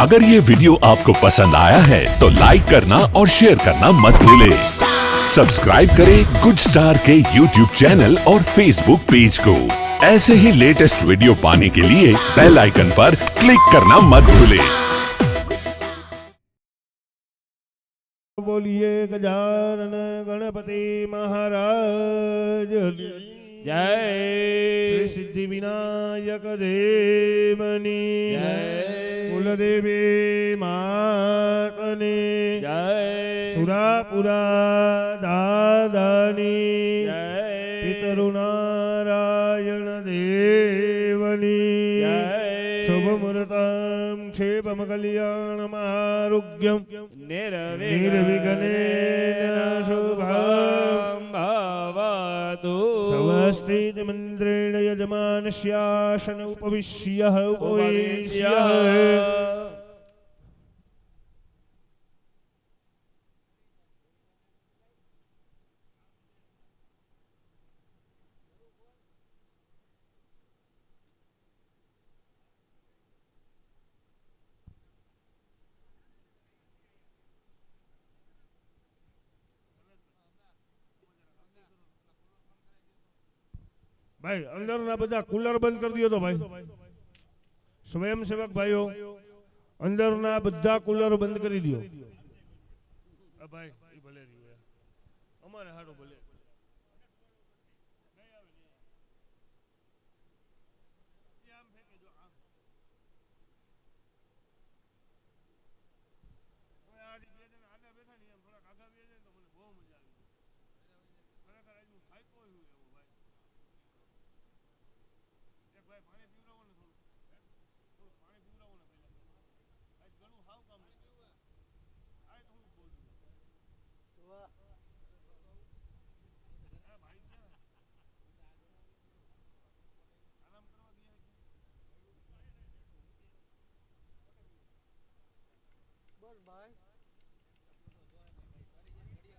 अगर ये वीडियो आपको पसंद आया है तो लाइक करना और शेयर करना मत भूलें। सब्सक्राइब करें गुड स्टार के यूट्यूब चैनल और फेसबुक पेज को। ऐसे ही लेटेस्ट वीडियो पाने के लिए बेल आइकन पर क्लिक करना मत भूलें। बोलिए गजानन गणपति महाराज जय श्री सिद्धि विनायक देवनी जय कुलदेवी मातने जय सुरापुरा दादानी जय पितरुनारायण देवनी जय शुभमुहूर्तं क्षेमं कल्याणम् आरोग्यं निर्विघ्नेन शुभं भवतु। स्वस्तिमन्त्रेण यजमानस्यासन उपविश्य भाई अंदर ना बजा कूलर बंद कर दियो तो भाई स्वयंसेवक भाइयों अंदर ना बधा कूलर बंद कर दियो भाई ई भले रही हमारे हारो भले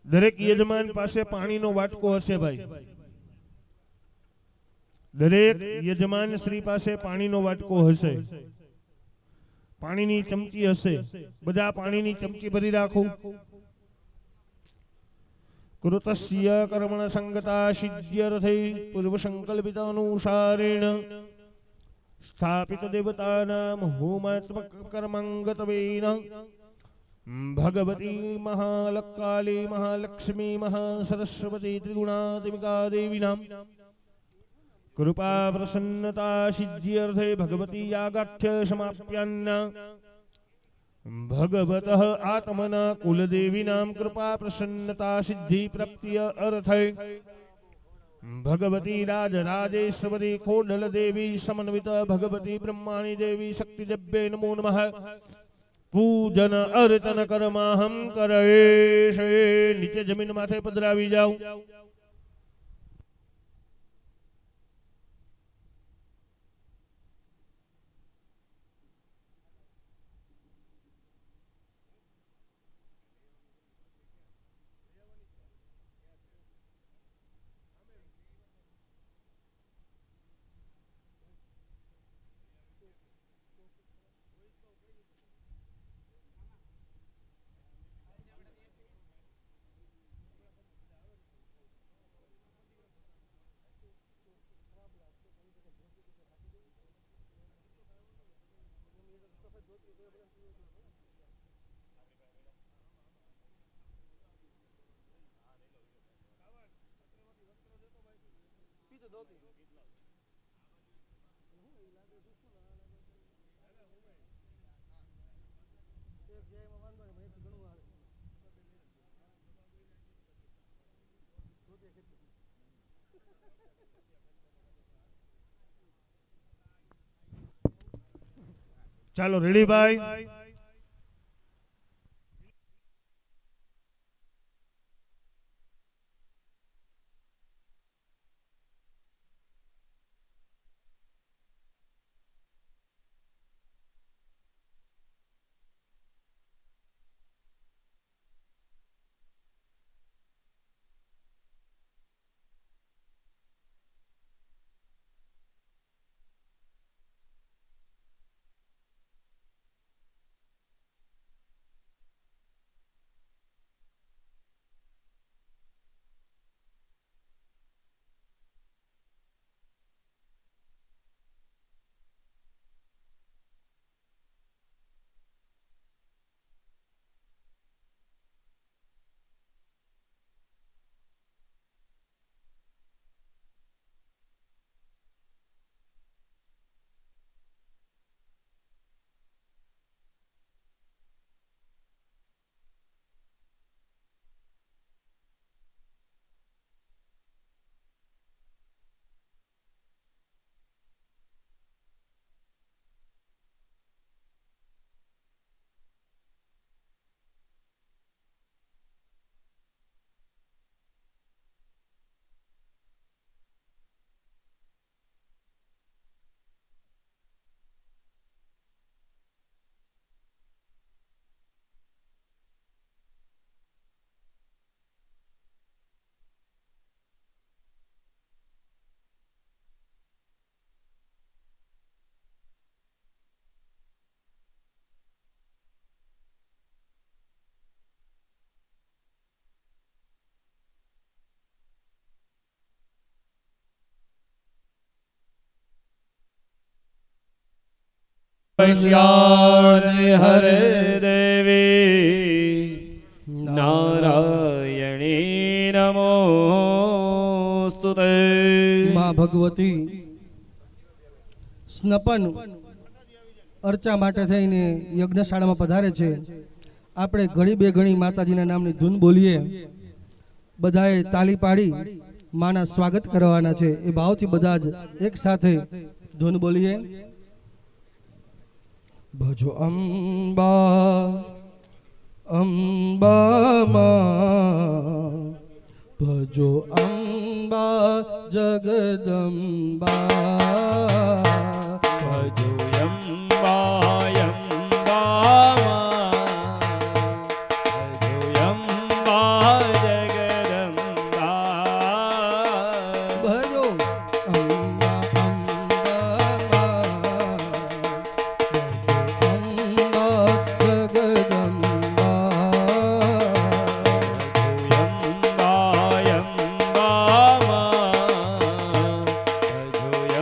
દરેક યજમાન પાસે પાણીનો વાટકો હશે ભાઈ દરેક યજમાન શ્રી પાસે પાણીનો વાટકો હશે પાણીની ચમચી હશે બધા પાણીની ચમચી ભરી રાખો કૃતસ્ય કર્મણ સંગતા સિદ્ધ્યર્થે પૂર્વ સંકલ્પિતાનુસારેણ સ્થાપિત દેવતાનામ હોમાત્મક કર્માંગતવેન भगवती महालक्काली महालक्ष्मी महासरस्वती त्रिगुणात्मिका देवीनां कृपा प्रसन्नता सिद्ध्यर्थे भगवती यागाख्य समाप्यान्न भगवतः आत्मना कुलदेवीनां कृपा प्रसन्नता सिद्धि प्राप्ति अर्थे भगवती राजराजेश्वरी खोडल देवी समन्वित भगवती ब्रह्माणी देवी शक्तिदेव्यै नमो नमः पूजन अर्चन कर्माहम करे नीचे जमीन माथे पधरावी जाओ ચાલો રેડી ભાઈ વૈશ્યાર્દે હરે દેવી નારાયણી નમોસ્તુતે. માં ભગવતી સ્નપન અર્ચા માટે થઈને યજ્ઞશાળામાં પધારે છે. આપણે ઘણી બે ઘણી માતાજીના નામની ધૂન બોલીએ, બધાએ તાલી પાડી માના સ્વાગત કરવાના છે. એ ભાવથી બધા જ એક સાથે ધૂન બોલીએ. ભજો અંબા અંબા માં, ભજો અંબા જગદંબા, ભજો અંબા અંબા ભજો અંબા જગદંબા. ભજો અંબા અંબા માં, ભજો અંબા જગદંબા, ભજો અંબા અંબા ભજો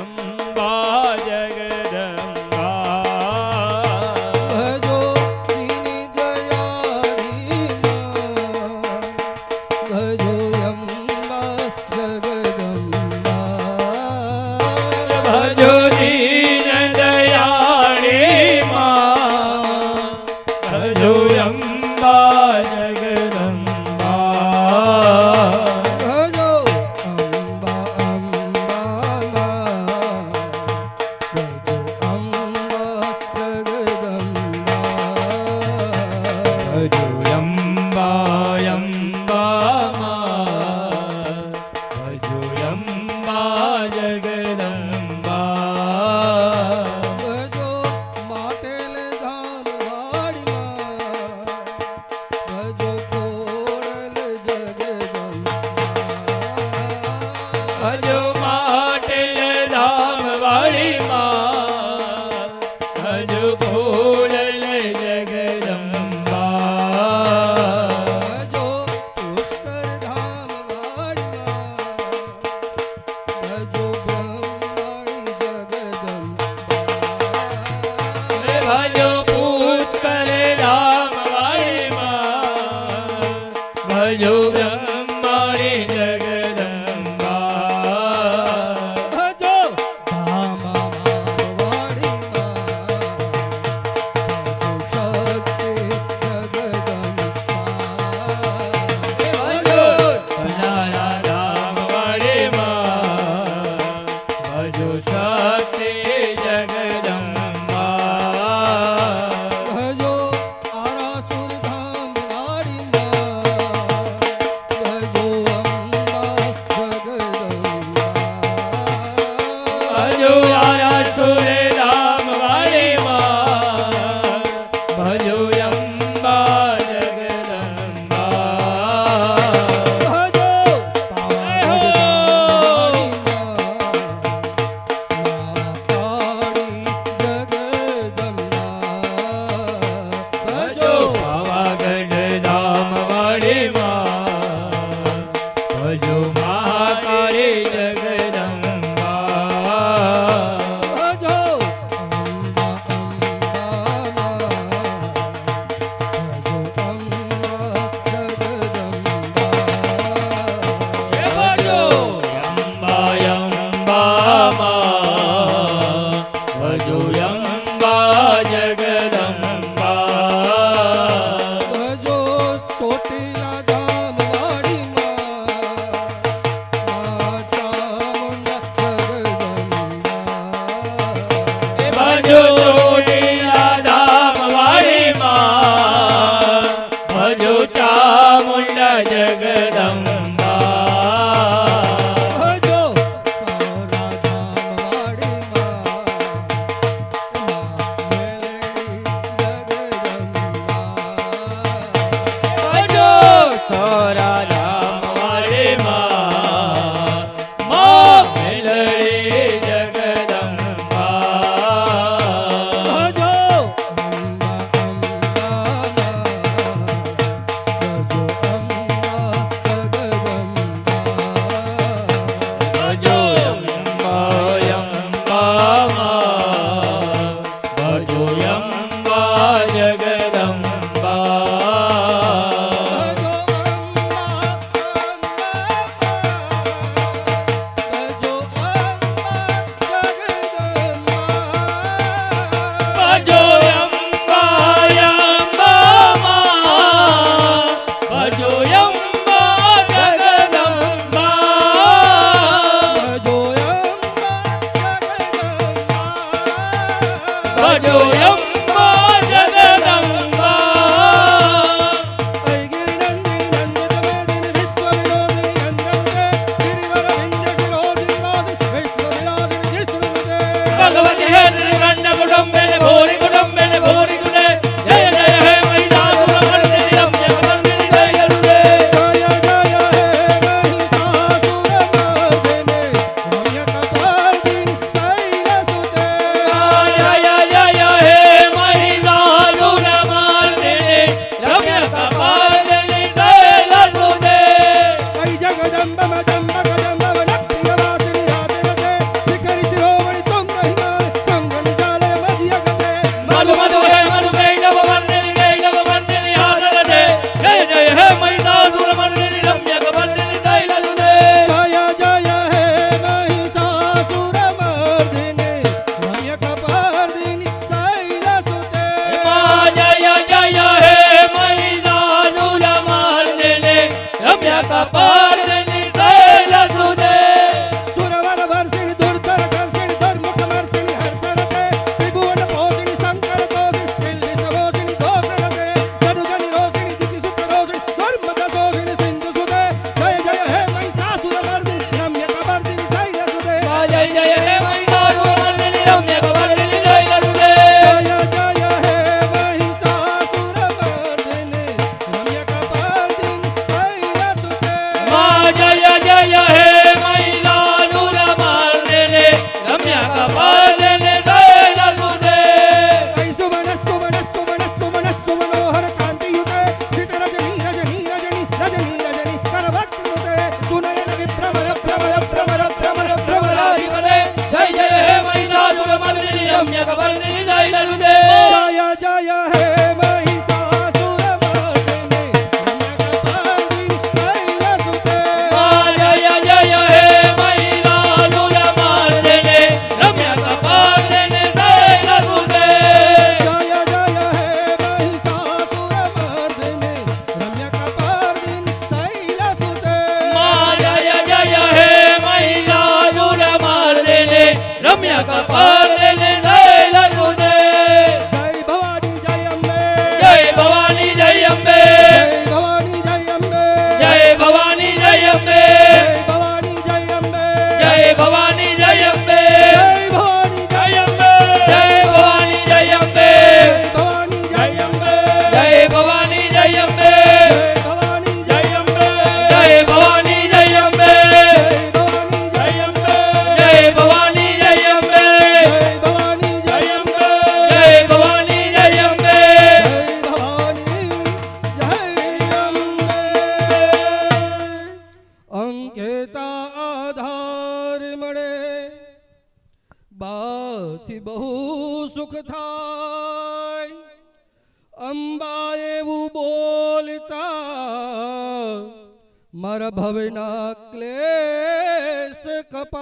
મારા ભવના ક્લેશ કપાય,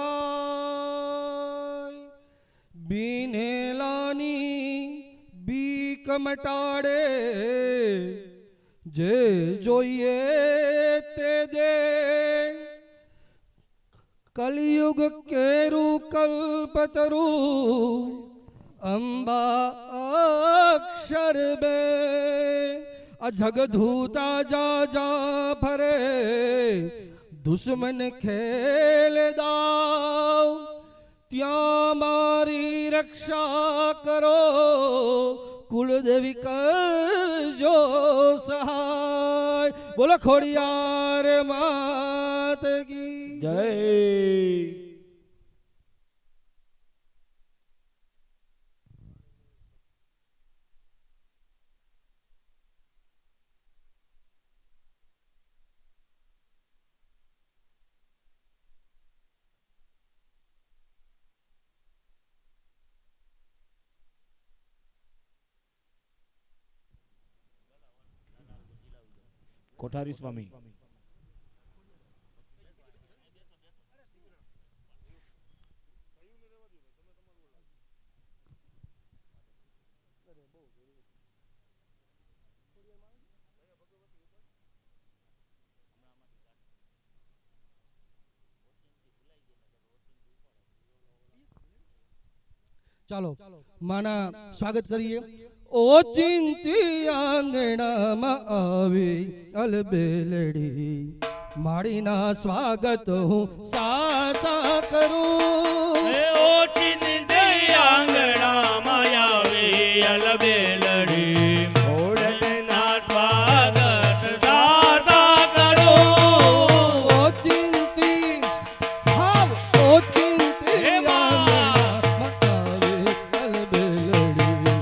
બીનેલાની બીક મટાડે, જે જોઈએ તે દે. કલયુગ કેરું કલ્પતરું, અંબા અક્ષર બે. આ જગધૂતા જા જા ફરે, દુશ્મન ખેલ દાવ. ત્યાં મારી રક્ષા કરો, કુળદેવી કરજો સહાય. બોલો ખોડિયાર માત કી જય. કોઠારી સ્વામી. ચાલો માના સ્વાગત કરીએ. ઓ ચિંતી આંગણામાં આવી અલબેલડી, માળીના સ્વાગત હું સાસા કરું. ઓ ચિંતી આંગણામાં આવી અલબેલડી, ઓડલના સ્વાગત સાસા કરો. ઓ ચિંતી ભાવ, ઓ ચિંતી આંગણામાં આવી અલબેલડી,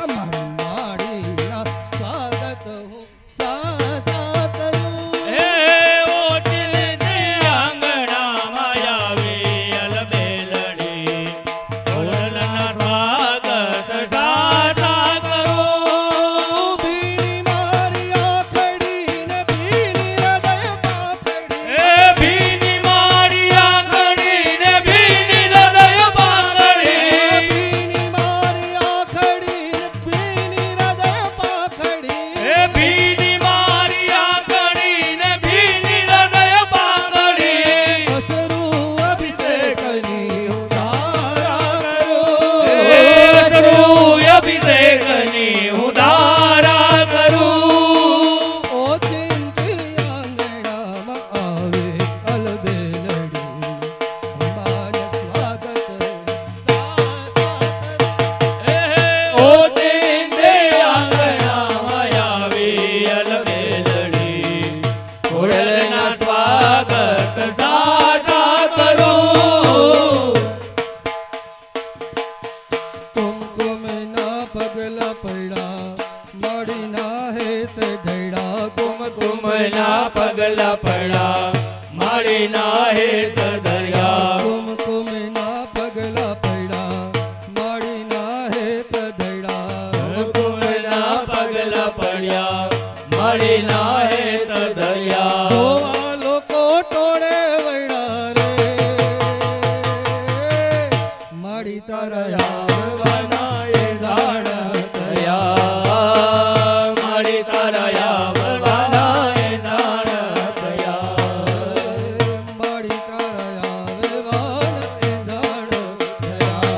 અમારી માળીના સ્વાગત હું સાસા કરું. ઓ ચિંતી આંગણામાં આવી અલબેલડી, ઓડલના સ્વાગત સાસા કરો. ભીની મારી આંખડી ને ભીની હૃદય પાખડી, ભીની મારી આંગળી ને ભીની હૃદય પાકડી. ભીની મારી આંખડી ને ભીની હૃદય પાખડી, ભીની મારી આંગળી ને ભીની હૃદય પાકડી. અસરું અભિષેકની ઉતારા કરો. અભિષેકની હું ધારા કરું. ઓ ચિંતી આંગણામાં આવે અલબેલડી, અમારે સ્વાગત સાસા કરો. ઓ ચિંતે આંગણામાં આવી અલબેલડી, ઓડલના સ્વાગત સાસા કરો. કુમકુમના પગલા પડ્યા, માળીના હેત ઢળ્યા. કુમકુમના પગલા પડ્યા, માળીના હેત ધર્યા. કુમકુમના પગલા પડ્યા, માળીના હેત ઢળ્યા. કુમકુમના પગલા પડ્યા, માળીના હેત ધર્યા. જોવા લોકો ટોળે વળ્યા રે, માળી તારા આવવાના એ જાણ થયા. માળી તારા આવવાના એ જાણ થયા. માળી તારા આવવાના એ જાણ થયા.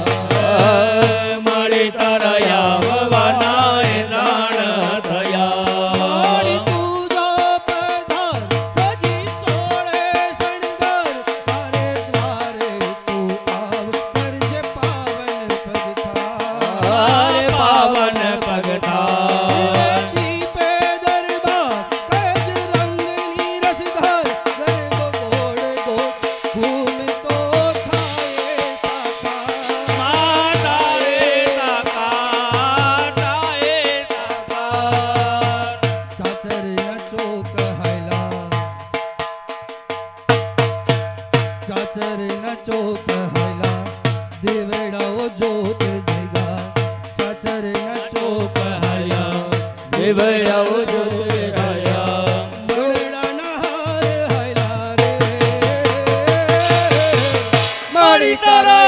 માળી તારા આવવાના એ જાણ થયા. માળી પૂજા પધાર, સજી સોળે શણગાર, તારે દ્વારે તું આવ, કરજે પાવન પગથાર. અરે પાવન પગથાર. દીપે દરબાર, કજ રંગની રસધાર, ગરબો ગોળ ગોળ ઘૂમતો થાય સાકાર. માતા એ સાકાર, તાએ સાકાર. ચાચરના ચોક હાયલા, ચાચરના ચોક હાયલા, દેવડાઓ જોત જગા. ચાચરના ચોક હાયલા, દેવડાઓ જોતે રહ્યા. મળડાના હાર હાયલા રે. માળી તારા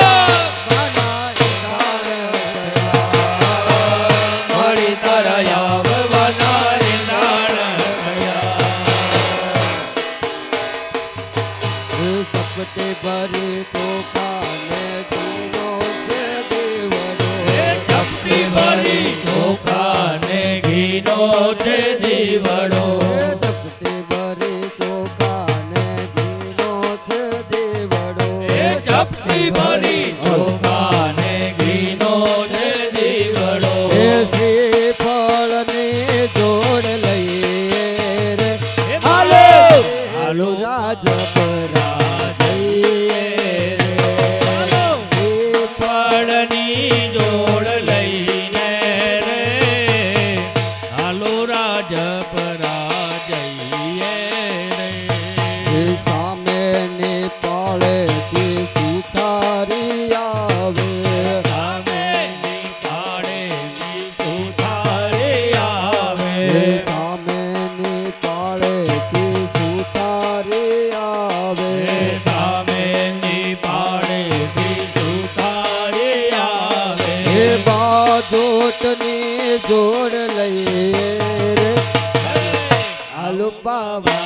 માળી તારા આવવાના એ જાણ થયા. સપતે ભરે તોફાને ધીનો છે દેવડો. ચપટી ભરી ચોખા ને ઘીનો છે દીવડો. સપતે ભરે ચોખાને ઘીનો છે દેવડો. ચપટી ભરી ચોખા ને ઘીનો છે દીવડો. શ્રીફળને જોડ લઈએ રે, હાલો હાલો રાજપરા જઈએ રે. પડની જોડ લઈને રે હાલો રાજપરા ગઈ રે આલુ પાવા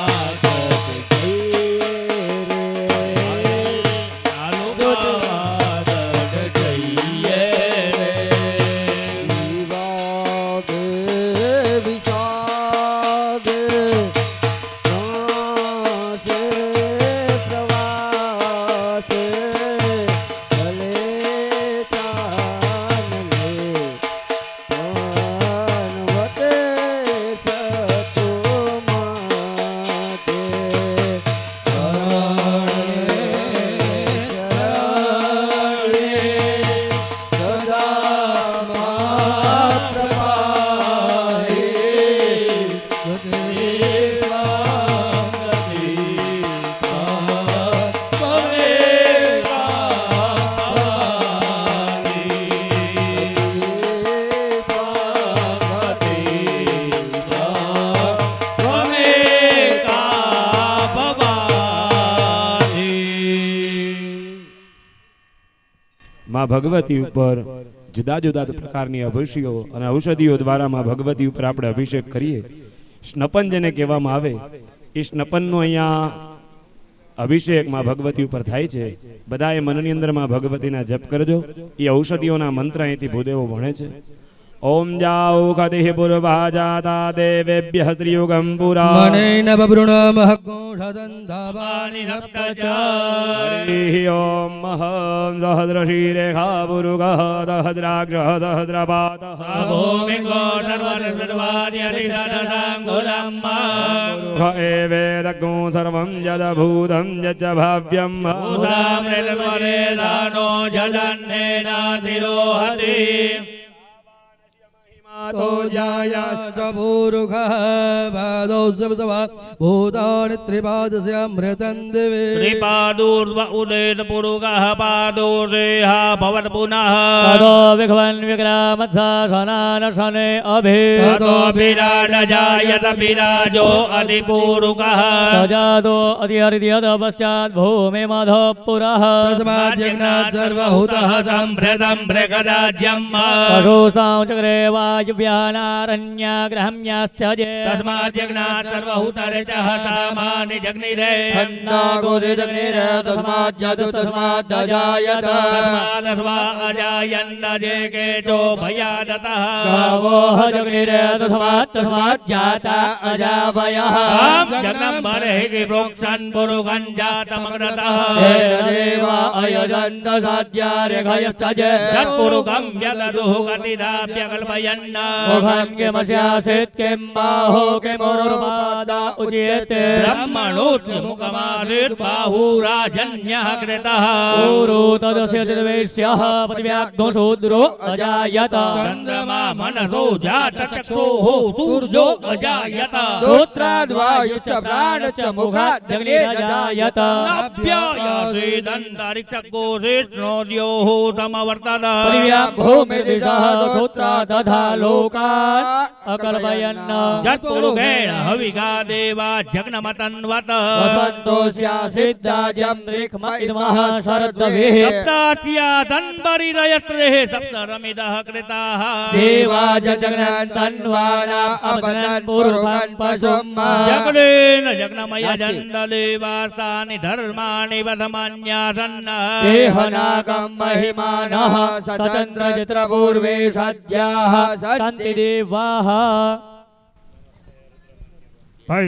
માં ભગવતી ઉપર જુદા જુદા પ્રકારની અભિષેકો અને ઔષધિઓ દ્વારા માં ભગવતી ઉપર આપણે અભિષેક કરીએ. સ્નપન જેને કહેવામાં આવે એ સ્નપનનો અહીંયા અભિષેક માં ભગવતી ઉપર થાય છે. બધાએ મનની અંદર માં ભગવતીના જપ કરજો. એ ઔષધિઓના મંત્ર અહીંથી ભૂદેવો ભણે છે. ઓમ જાઓ કદિ પૂર્વા જાતા દેવેભ્યઃ ત્રિયુગમ પુરા મનેન બભૃણમહગોષદંધાવાનિ હરિ ઓમ મહં સહસ્રશીરેખા પુરુગઃ દહદ્રાક્ષ દહદ્રપાતઃ ભૂમિકો સર્વસ્મૃતવાદ્યધિષદશાંગુલમ્મા એવેદગો સર્વં યદભૂतं યચ ભાવ્યં ભૂતામૃતવરેદાનો જલન્નેનાધિરોહતિ તો જાયાસ્તભૂરુખઃ પાદૌસવસવા ભૂતાનિ ત્રિપાદસ્યામૃતં દિવે ત્રિપાદૂર્વ ઉદેત પુરુગઃ પાદોરેહા ભવત પુનઃ તદો વિઘ્વન વિક્રમત્સા સનાન શને અભિ તતો વિરાટ જાયત વિરાજો અધિપુરુગઃ સજાતો અધિહરિદ્યદ પશ્ચાત ભૂમિ મધ પુરઃ તસ્માદ્યજ્ઞાત સર્વભૂતઃ સંભ્રતં ભ્રગદાજ્યમ પશુસ્તાં ચક્રે વાયુવ્યાનારણ્યાગ્રહમ્યાશ્ચ જે તસ્માદ્યજ્ઞાત સર્વહૂતરેચઃ તામાનિ જગ્નિરે છન્નાગોદિજગ્નિરે તસ્માદ્યદુ તસ્માદ્દજાયત તસ્માદસ્વા અજાયન્નજે કેચો ભયાદતઃ ગાવોહ જગ્નિરે તસ્માદ્જાતા અજાવયઃ જગમ બર્હિ પ્રોક્ષન પુરુગં જાતમગ્રતઃ દેવા અયજંત સાધ્યારેઘયશ્ચ જે તત્પુરુગં વ્યદદુઃ ગતિદાપ્યકલ્પયન્ન મુખં કિમસ્યાસિત કિમ બાહો કિમુરુપાદા ઉચ્યતે બ્રહ્મણોસ્ય મુખમારિત બાહુરાજન્યઃ કૃતઃ ऊरु तदस्य चिद्वैश्यः पतिव्याघ्नो शूद्रो अजायत ચંદ્રમા મનસો જાત ચક્ષુઃ સૂર્જો અજાયત श्रोत्राद्वायुश्च प्राणश्च मुखादग्निरजायत नाभ्यायासेदन्तरिक्षकोशेष्णोद्योः समवर्तत पतिव्यां भूमिदिशः श्रोत्रा तथा लोकान् अकल्पयन् यत्पुरुषेण हविका देवा जग्नमतन्वत वसन्तोऽस्यासिद्धाजं रिक्म इदमः शरद्भिः सप्तास्यासन्परिरयस्रेः सप्तरमिदः कृताः देवा जग्नन्तन्वानाम् अपनन् पूर्वन् पशुम् जगदेन जग्नमय जण्डलेवास्तानि धर्माणि वधमान्यासन्न देहनागं महिमानः सचन्द्रचित्रपूर्वे सद्याः सन्ति देवाः ભાઈ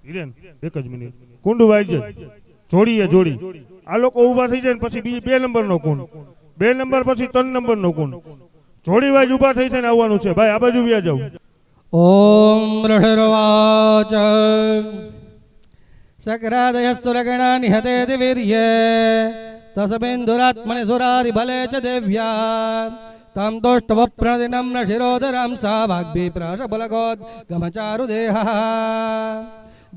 હિરેન એક જ મિનિટ કુંડ વાઈ જાય જોડીએ જોડી આ લોકો ઊભા થઈ જાય ને પછી બે નંબરનો કુંડ 2 નંબર પછી 3 નંબરનો કુંડ જોડી વાઈ ઊભા થઈ થઈને આવવાનું છે ભાઈ આ બાજુ વ્યા જાવ ઓમ ઋષિર્વાચ સકરાદયસ્સુરગણા નિહતેતિ વીર્યે તસ્મિન્દુરાત્મનિ સુરારિ ભલે ચ દેવ્યા તમ તોષ્ટવપ્રણદિനം ઋષિરોદરાં સા વાગ્ભીપ્રાશબલગોદ ગમચારુદેહઃ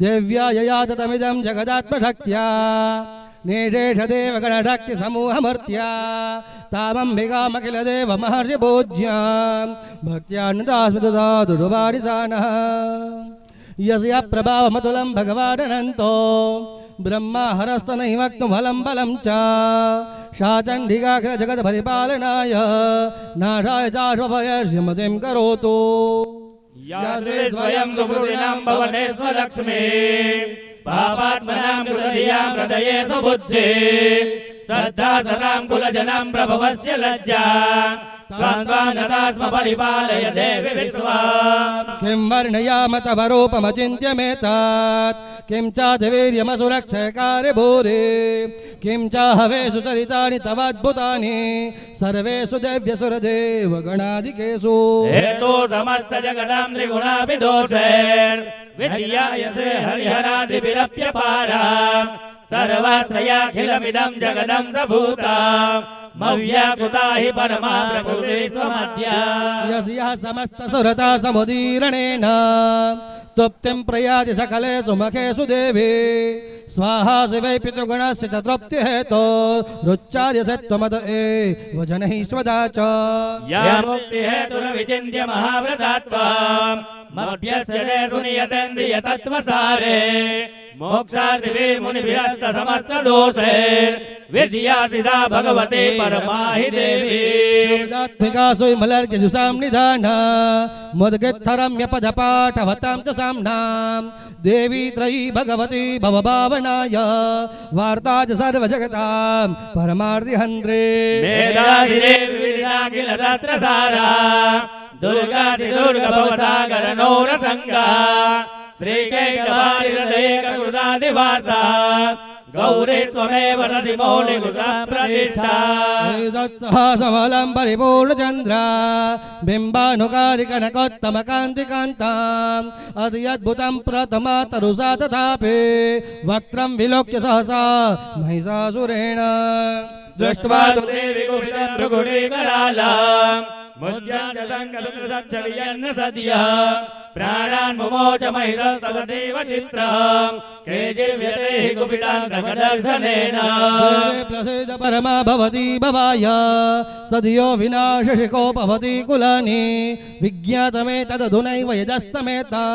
દેવ્યા યયાત તમિદં જગદાત્મશક્ત્યા निशेषदेवगणशक्ति समूहमर्त्या तामम्बिकामखिलदेव महर्षि पूज्यां भक्त्यानन्दास्मृतदातु शुभारिसानः यस्य प्रभावमतुलं भगवानन्तो ब्रह्मा हरस्तनैवक्तुमलं बलं च सा चण्डिकाखिल जगत्परिपालनाय नाशाय चाशुभयस्य मतिं करोतु या श्री स्वयं सुकृतिनां भवने स्वलक्ष्मी पापात्मनां कृतधियां हृदये सुबुद्धि श्रद्धा सदां कुलजनां प्रभवस्य लज्जा त्वां त्वां नता स्म परिपालय देवि विश्वा किं वर्णयाम तव रूपमचिन्त्यमेतत् किं चाधिवीर्यमसुरक्षयकारि भूरि किं चाहवेषु चरितानि तवाद्भुतानि सर्वेषु दिव्यसुरदेवगणादिकेषु हेतो समस्त जगदां त्रिगुणाभिदोषैर् विद्यायसे हरिहरादिभिरप्यपारा सर्वाश्रयाखिलमिदं जगदं सबूता मव्याकृता हि परमा प्रकृतिस्वमध्या यस्याः समस्तसुरता समुदीरणेन तृप्तिं प्रयाति सकलेषु मखेषु देवी स्वाहा शिवै पितृगुणस्य च तृप्तिहेतो रुच्चार्यसे त्वमत एव जनैः स्वदा च या मुक्तिहेतुरविचिन्त्य महाव्रतात्वाम् मभ्यस्य ते सुनियतेन्द्रियतत्त्वसारे मोक्षार्थिभिर्मुनिभिरस्त समस्तदोषैर् विद्यासि सा भगवती परमा हि देवी शिवदात्मिका सुमलर्घ्यजुषां निधान मुद्गित्थरम्यपदपाठवतां च साम्नां देवी त्रयी भगवती भवभावनाय वार्ता च सर्वजगतां परमार्थिहन्त्रे मेधासि देवी विदिताखिल शास्त्रसारा दुर्गासि दुर्गभवसागर नौरसङ्गा श्रीकैटभारिहृदयेककृतादिवासा गौरी त्वमेव रतिमौलिकृता प्रतिष्ठा समलं परिपूर्णचन्द्र बिम्बानुकारिकनकोत्तमकान्तिकान्ताम् अत्यद्भुतं प्रथमा तरुषा तथापि वक्त्रं विलोक्य सहसा महिषासुरेण दृष्ट्वा तु देवी कुपितं भृगुणीकरालाम् मुद्यां च सङ्गसुन्द्रसच्छवियन्न सद्यः प्राणान् मुमोच महिषस्तव देव चित्रम् केचिव्यते हि कुपितान्तकदर्शनेन प्रसीद परमा भवती भवाय सद्यो विनाशशिको भवति कुलानि विज्ञातमेतदधुनैव यजस्तमेता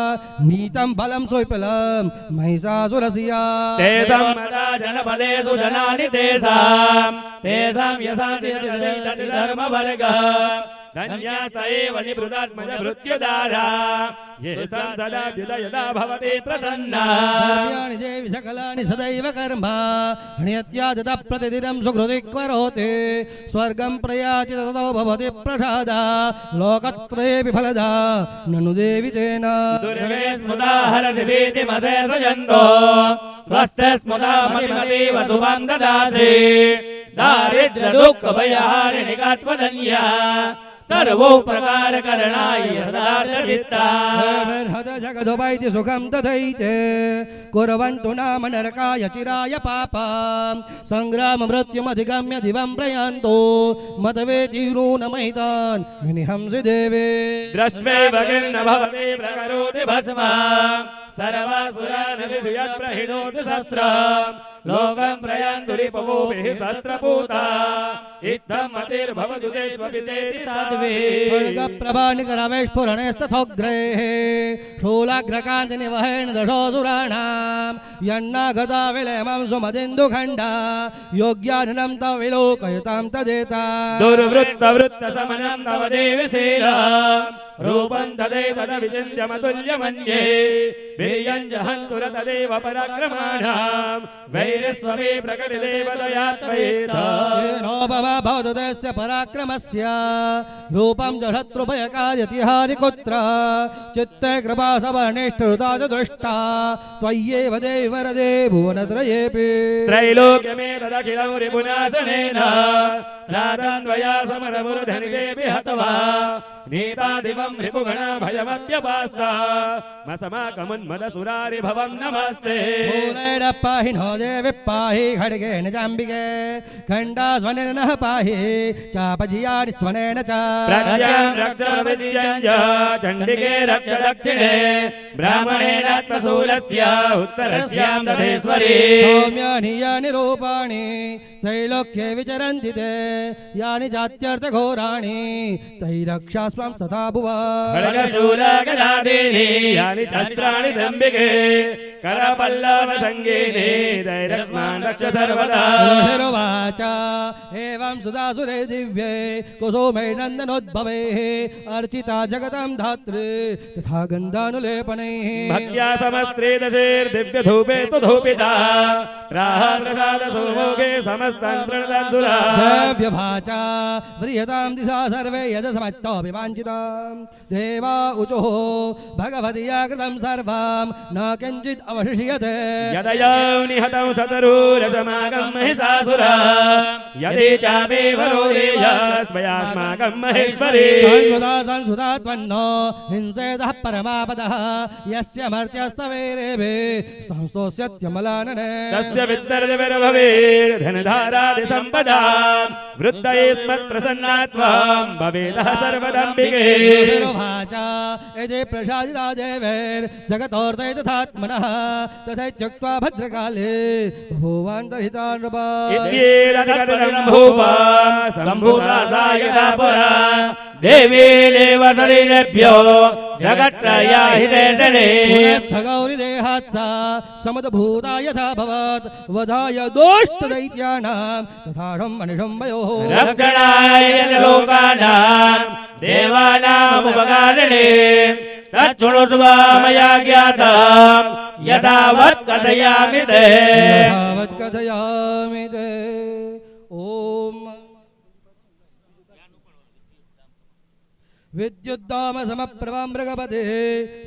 नीतं फलं सुविपुलं महिषासुरस्य तेषां मदा जनपदेषु जनानि तेषां यशासि धर्मवर्गः धन्यास्त एव निभृतात्मज भृत्युदारा येषां सदा यदा भवति प्रसन्ना धर्म्याणि देवि सकलानि सदैव कर्म हण्यत्यादतः प्रतिदिनं सुकृति करोति स्वर्गं प्रयाति ततो भवति प्रसादा लोकत्रयेऽपि फलदा ननु देवि तेन दुर्गे स्मृता हरसि भीतिमशेष जन्तो स्वस्थ स्मृता मतिमतीव शुभं ददासि दारिद्र्य दुःख भयहारिणि कात्वदन्या सर्वोपकारकरणाय सदार्चित्ता हद जगदुपैति सुखं तथैते कुर्वन्तु नाम नरकाय चिराय पापां सङ्ग्राम मृत्युमधिगम्य दिवं प्रयान्तो मतवेति नूनमहितान् विनिहंसि देवे दृष्ट्वैव किं न भवति प्रकरोति भस्मा सर्वासुरानरिषु यत्प्रहिणोति शस्त्रम् लोकं प्रयान्तु रिपुभिः शस्त्रपूता इत्थं मतिर्भवतु ते स्वपितेति साध्वी खड्गप्रभानिकरवेस्फुरणेस्तथोग्रैः शूलाग्रकान्तिनिवहेण दशोऽसुराणां यन्नागता विलयमं सुमदिन्दुखण्डा योग्याननं तव विलोकयतां तदेता दुर्वृत्तवृत्तसमनं तव देवि शीलम् रूपं तदैतदविचिन्त्यमतुल्यमन्ये वीर्यं जहन्तुर तदेव पराक्रमाणां वैरस्वमे प्रकटिदेव दया त्वयेता नोपमा भवतु तस्य पराक्रमस्य रूपं च शत्रुभयकार्यतिहारि कुत्र चित्ते कृपा सवर्णिष्ठहृता च दृष्टा त्वय्येव देवि वरदे भुवनत्रयेऽपि त्रैलोक्यमेतदखिलं रिपुनाशनेन रातं त्वया समरमुरुधनिदेवि हत्वा नीतादिवं रिपुगणा भयमप्यपास्ता मसमाकमुन्मदसुरारि भवं नमस्ते शूलेन पाहि नो देवि पाहि खड्गेन चाम्बिके खण्डास्वनेन नः पाहि चापजियानि स्वनेन च प्रज्ञां रक्ष प्रविद्यं च चण्डिके रक्ष दक्षिणे ब्राह्मणेनात्मशूलस्य उत्तरस्यां दधेश्वरी सौम्यानि यानि रूपाणि त्रैलोक्ये विचरन्ति ते यानि जात्यर्थघोराणि तैरक्षास्वं तथा भुवा खड्गशूलगदादीनि यानि शस्त्राणि दम्बिके करपल्लवसङ्गीनि दैरक्ष्मान् रक्ष सर्वदा ऋषिरुवाच एवं सुदासुरे दिव्ये कुसुमे नन्दनोद्भवे अर्चिता जगतं धात्री तथा गन्धानुलेपनैः भक्त्या समस्त्रे दशैर्दिव्यधूपे स्तु धूपिता प्राह प्रसाद सुभोगे समस्तान् प्रणतधुरा देव्यभाचा व्रियतां दिशा सर्वे यदसमत्तोऽपि वाञ्छितां देवा ऊचुः भगवती कृतं सर्वं न किञ्चित् अवशिष्यते यदयौ निहतौ सतरूरशमागं महिषासुरा यदि चापि वरोदेयस्त्वयास्माकं महेश्वरी संस्कृता त्वन्नो हिंसेदः परमापदः यस्य मर्त्यस्तवेरेभे संस्तोष्यत्यमलानने तस्य वित्तर्दिविर्भवेर्धनधारादिसम्पदा वृद्धये स्मत्प्रसन्नात्वां भवेदः सर्वदम्बिके भाचा यदि प्रसादिता देवैर्जगतोर्थे तथात्मनः तथैत्युक्त्वा भद्रकाले बभूवान्तर्हिता नृपा इत्येतत्कथितं भूपा सम्भूता यथा पुरा देवी देवतरिभ्यो जगत्त्रया हि देशने गौरीदेहात् सा समुद्भूता यथा भवत् वधाय दोष्टदैत्यानां तथाहं मनुषं वयोः रक्षणाय लोकानां देवानामुपकारिणे तच्छृणुष्व मया ज्ञातं यथावत् कथयामि ते यथावत् कथयामि ते ॐ विद्युद्दामसमप्रभां मृगपते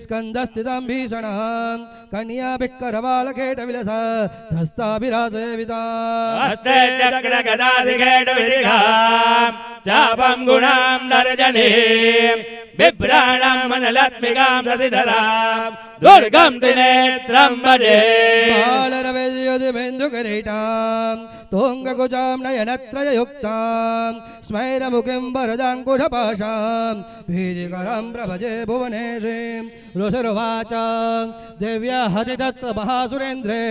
स्कन्दस्थितां भीषणां कन्याभिक्करवालकेटविलसा धस्ताभिरासेवितां हस्ते चक्रगदाधिकेटविलिखां चापं गुणां दर्जने बिभ्राणां मनलत्मिकां शशिधरां दुर्गं त्रिनेत्रं भजे बालरवेद्युतिमेन्दुकरीटां तोङ्गकुचां नयनत्रययुक्तां स्मैरमुखीं वरदाङ्कुशपाशां भीतिकरां प्रभजे भुवनेशीं ऋषिरुवाच देव्या हति तत्र महासुरेन्द्रे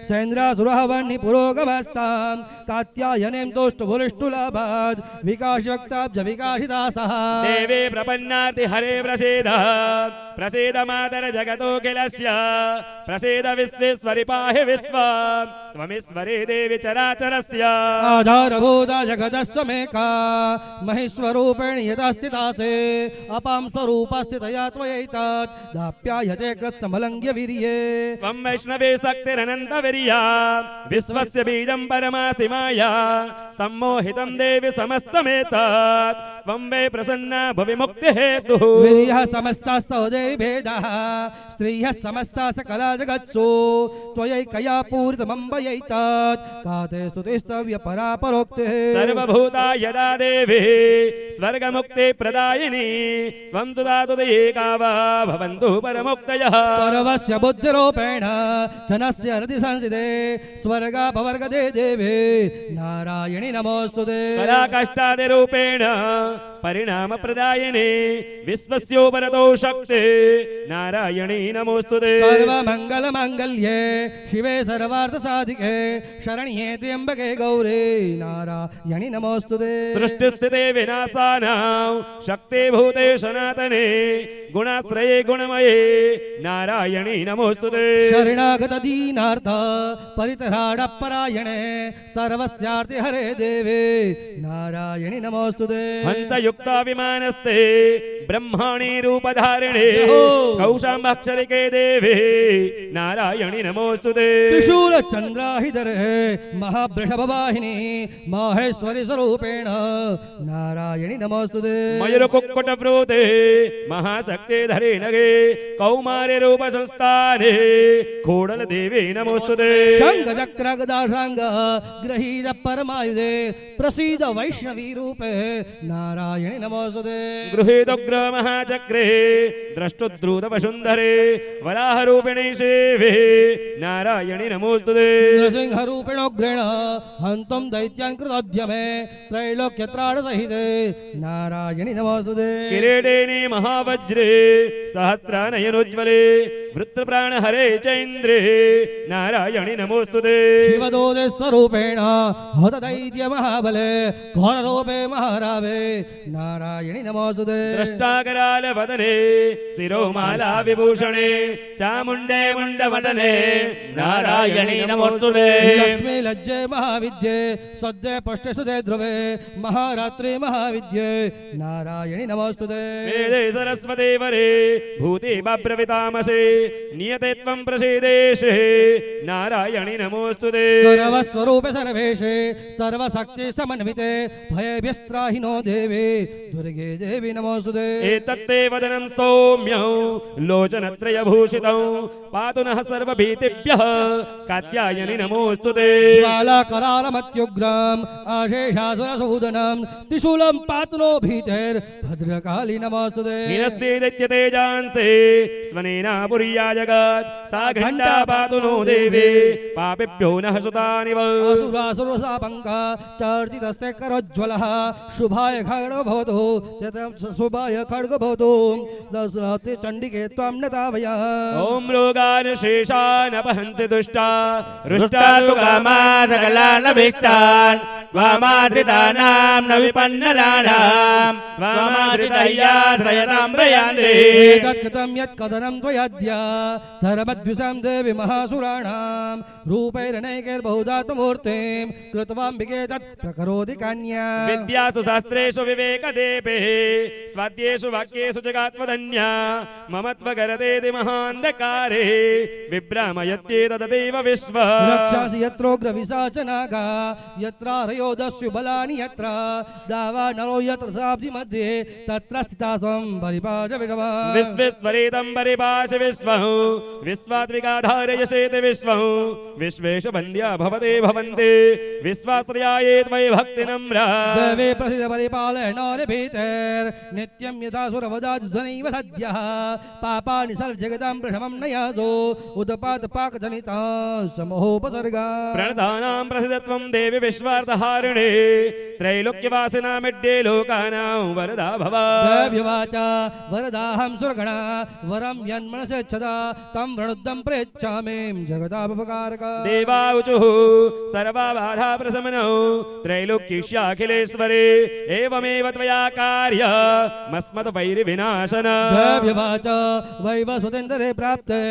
सेन्द्रासुरः वह्निपुरोगमस्तां कात्यायनीं तुष्टुभुरिष्टुलाभाद् विकाशक्ताब्ज विकाशिदासः देवे प्रपन्नाति हरे प्रसीद प्रसीद मातर जगतो किलस्य प्रसीद विश्वेश्वरि पाहि विश्वं त्वमीश्वरी देवी चराचरस्य आधारभूता जगदस्त्वमेका महेश्वरूपेण यदा स्थितासे अपां स्वरूपस्थितया त्वयैतत् दाप्यायते कृत्समलङ्घ्य वीर्ये त्वं वैष्णवे शक्तिरनन्तवीर्या विश्वस्य बीजं परमासि माया सम्मोहितं देवि समस्तमेतत् त्वं वै प्रसन्ना भुवि मुक्तिहेतुः विधियः समस्तास्तव देवि भेदः स्त्रियः समस्ता सकला जगत्सु त्वयैकया पूरितमम्बयैतत् का ते स्तुतिस्तव्य परा परोक्तिः सर्वभूता यदा देवी स्वर्गमुक्तिप्रदायिनी त्वं तु दातु एका वा भवन्तु परमुक्तयः सर्वस्य बुद्धिरूपेण जनस्य हृदि संस्थिते स्वर्गापवर्गदे देवे नारायणि नमोऽस्तुते पराकाष्ठादिरूपेण परिणामप्रदायिनी विश्वस्योपरतो शक्ते नारायणी नमोऽस्तुते सर्वमङ्गलमाङ्गल्ये शिवे सर्वार्थसाधिके शरण्ये त्र्यम्बके गौरे नारायणि नमोऽस्तुते सृष्टिस्थिते विनाशानां शक्ते भूते सनातने गुणाश्रये गुणमये नारायणी नमोऽस्तुते शरणागत दीनार्थ परितराडपरायणे सर्वस्यार्थे हरे देवे नारायणि नमोऽस्तुते हंसयुक्ता विमानस्ते ब्रह्माणि रूपधारिणे कौशाम्बक्षरिके देवे नारायणी नमोऽस्तुते त्रिशूल चन्द्राहिधरे महावृषभवाहिनी माहेश्वरी स्वरूपेण नारायणि नमोऽस्तुते मयूरकुक्कुटप्रोते महाशक्ते धरे नगे कौमारे रूप संस्थाने खोडल देवी नमोऽस्तुते शङ्खचक्रगदाशाङ्ग गृहीत परमायुधे प्रसीद वैष्णवी रूपे नारायणि नमोऽस्तुते गृहीतोग्र महाचक्रे द्रष्टुद्रुत वसुन्धरे वराहरूपिणी सेवे नारायणि नमोऽस्तुते नृसिंहरूपिणोग्रेण हन्तुं दैत्यान् कृतोद्यमे त्रैलोक्यत्राणसहिते नारायणि नमोऽस्तुते किरीटेनि महावज्रे सहस्रानयनोज्ज्वले वृत्रप्राण हरे चैन्द्रे नारायणि नमोस्तुते शिवदोदे स्वरूपेण हत दैत्य महाबले घोर रूपे महारावे नारायणि नमोस्तुते द्रष्टाकराल वदने शिरोमाला विभूषणे चामुण्डे मुण्डवदने नारायणि नमोस्तुते लक्ष्मी लज्जे महाविद्ये सद्ये पष्टे सुदे ध्रुवे महारात्रि महाविद्ये नारायणि नमोस्तुते वेदे सरस्वते वरे भूते बब्रवितामसे नियते त्वं प्रसीदेशे नारायणि नमोस्तुते सर्वस्वरूपे सर्वेशे सर्वशक्ति समन्विते भयभ्यस्त्राहिनो देवे दुर्गे देवी नमोस्तुते एतत्ते वदनं सौम्यं लोचनत्रयभूषितं पातु नः सर्वभीतिभ्यः कात्यायनि नमोस्तुते ज्वालाकरालमत्युग्रम् आशेषासुरसूदनं त्रिशूलं पातु नो भीतेर् भद्रकाली नमोस्तुते हिनस्ते दैत्यतेजांसे स्वनेना पुर्या जगत् सा घण्टा पातु नो देवे पापेभ्यो नः सुतानिव असुरासुरसापङ्का चर्चितस्ते करोज्ज्वलः शुभाय खड्ग भवतु शुभाय खड्ग भवतु दशरथे चण्डिके त्वां नतावया ॐ रोगान् शेषान् अपहंसि दुष्टा रुष्टारुकामा सकलानभीष्टान् त्वामाश्रितानां न विपन्नलानां त्वामाश्रितय्याश्रयतां प्रयान्ते तत्कृतं यत्कथनं त्वयाद्य धर्मद्विषं देवी महासुराणां रूपैरनैकैर्बहुधात्ममूर्तिं कृत्वाम्बिके तत् प्रकरोति कन्या विद्यासु शास्त्रेषु विवेकदेपे स्वाद्येषु वाक्येषु जगात्वदन्या मम त्वगरतेति महान्धकारे विभ्रामयत्येतदेव विश्व रक्षासि यत्रोग्रविशाचनागा यत्रारयोदस्यु बलानि यत्र दावा नरो यत्र साब्धि मध्ये तत्र स्थिता स्वं परिपाश विषमा विश्वेश्वरेदं परिपाश विश्वं विश्वात्मिकाधारयसेति विश्वं विश्वेषु बन्द्या भवते भवन्ते विश्वाश्रयाये त्वयि भक्तिनम्रा देवे प्रसिद्ध परिपालयनोर्भीतेर् नित्यं यथा सुरवदाध्वनैव सद्यः पापानि सर्वजगतां प्रशमं नयासो उदपादपाकजनिता समूहोपसर्गा प्रणतानां प्रसिद्धत्वं देवी विश्वार्थहारिणे त्रैलोक्यवासिनामिड्डे लोकानां वरदा भव देव्यवाच वरदाहं सुरगणा वरं यन्मनसेच्छदा तं वृणुद्धं प्रेच्छामि जगदापकारक देवाऊचुः सर्वा बाधा प्रशमनौ त्रैलोक्येष्याखिलेश्वरे एवमेव त्वया कार्यमस्मद्वैरिविनाशन देव्यवाच वैवस्वतेन्दरे प्राप्ते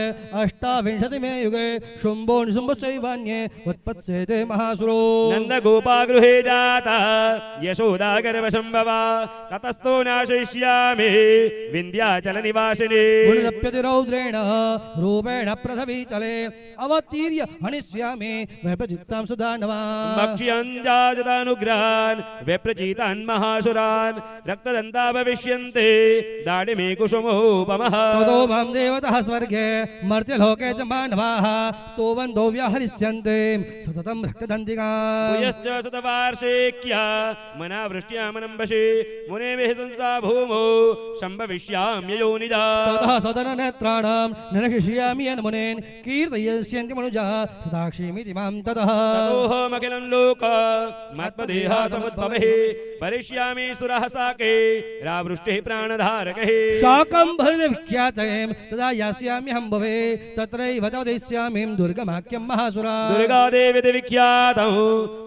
अष्टाविंशतिमे युगे शुम्भो निशुम्भश्चैवान्ये उत्पत्स्यते महासुरो नन्दगोपागृहे जाता यशोदागर्भशम्भवा ततस्तो नाशयिष्यामि विन्ध्याचलनिवासिने पुनरप्यति रौद्रेण रूपेण पृथ्वीतले अवतीर्य हनिष्यामि वैप्रचित्तां सुदानवा भक्ष्यञ्जाजतानुग्रहान् व्यप्रचीतान् महासुरान् रक्तदन्ता भविष्यन्ते दाडिमे कुसुमोपमः ततो मां देवतः स्वर्गे मर्त्यलोके च मानवाः स्तुवन्तो व्याहरिष्यन्ते सततं रक्तदन्तिका भूयश्च शतवार्षेक्या मनावृष्ट्यामनम्बशे मुनेभिः संस्था भूमौ सम्भविष्याम्ययोनिजा ततः सदननेत्राणां निरशिष्यामि यन्मुनेन् कीर्तयिष्यन्ति मनुजा तदाक्षीमिति मां ततः ततोऽहमखिलं लोक मत्पदेहा समुद्भवः परिष्यामि सुरः साके रावृष्टिः प्राणधारकः शाकम्भरित विख्यातयं तदा यास्याम्यहं भवे तत्रैव च वदिष्यामि दुर्गमाख्यं महासुरा दुर्गादेवी विख्यातौ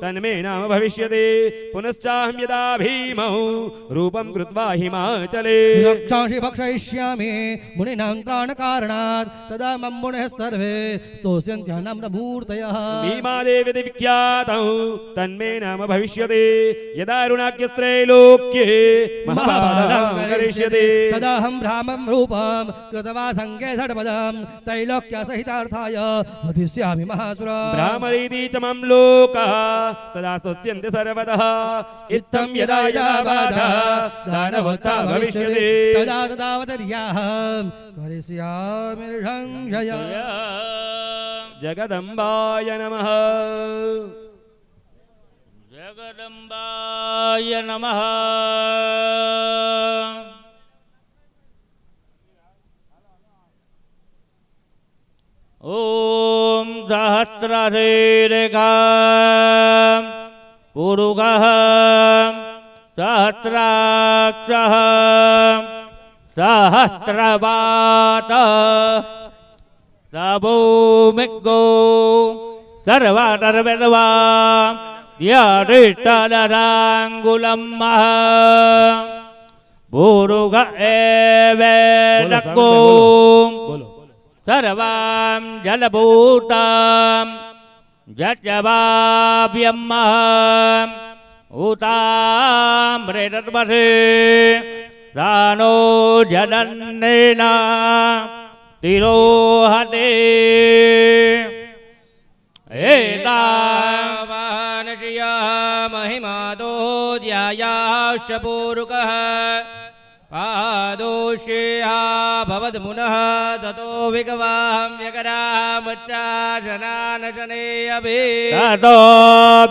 तन्मे नाम भविष्यति पुनश्चाहं यदा भीमौ रूपं कृत्वा हिमाचले रक्षांसि भक्षयिष्यामि मुनीनां त्राणकारणात् तदा मम मुनयः सर्वे स्तोष्यन्त्यानाम्रमूर्तयः भीमादेवी विख्यातौ तन्मे नाम भविष्यति यदा रुणाख्यस्त्रैलोक्ये महाबाधां करिष्यति तदाहं रामं रूपं कृत्वा सङ्गे षड्पदं त्रैलोक्यसहितार्थाय वदिष्यामि महासुरा भ्रामरीति च मम लोकाः सदा स्तुत्यन्ते सर्वतः इत्थं यदा यदा बाधा दानवता भविष्यति तदा तदावतर्याहं करिष्यामि संशयम् जगदम्बाय नमः जगदम्बाय नमः ॐ सहस्रशीर्षः पुरुषः सहस्राक्षः सहस्रपातः Sabumikko Sarvatarvedva Dhyarishtadarangulamaha Buruga evedakko બોલો Sarvam Jalabhutam Jajavabhyamah Utam Redatmase Sano Janannena Tirohate Etam वानशिया महिमादो ध्यायाश्च पूरुकः पादोष्येहा भवद्मुनः ततो विगवां व्यकरामुच्चाशनानशने अभि Tato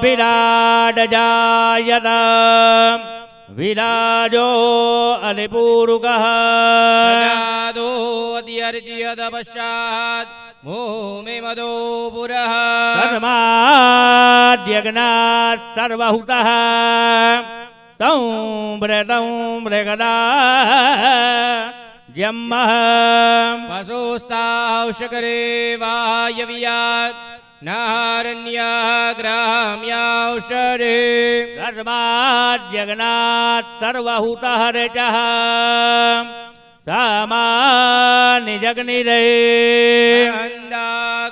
Viradajayata Virajo Alipurukaha नादो अत्यर्ज्यत पश्चात् भूमि मदो पुरः Sarmadyagnat Sarvahutaha Taumbragada Jammaha वसुस्तावशकरे वायव्यात् नारण्याः ग्राम्याौषधे Sarmadyagnat Sarvahutaha Rejaha Samani Jagnire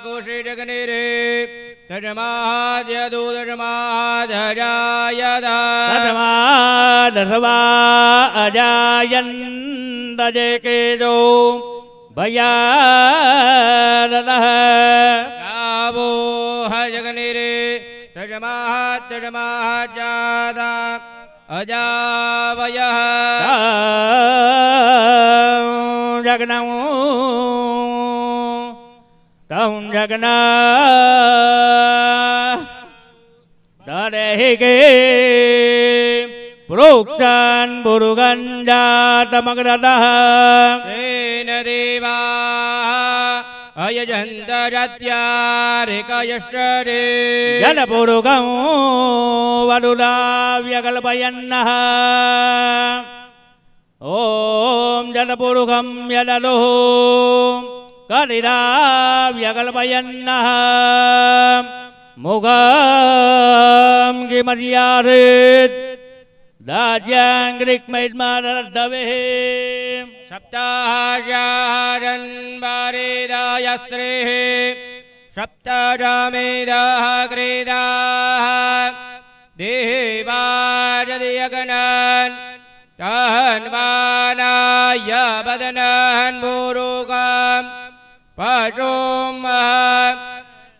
कुशिजगनिरे दशमाद्यदुदशमाधरायदा Sarmadasva Ajayandajkejo Bayadanaha गावो हजगनिरे दशमाद्यशमाजादा अजावयः Jagnam Tam Jagna Darehike Proksan Buruganja Tamagradaha तेन देवा अयजन्तरत्यारिकयश्चरे Jalapurugam Vadula Vyakalpayannaha Om Jalapurugam Yadalohum Kalira Vyakalpayannaha Mugam Gimadyarit Dajang Grik Maidmaradaveh सप्ताहारन् वारिदायस्त्रेः सप्तरामेदाः क्रीडाः देवाजदियगणान् तन्वानाय वदनान् भूरुकाम् पशुमः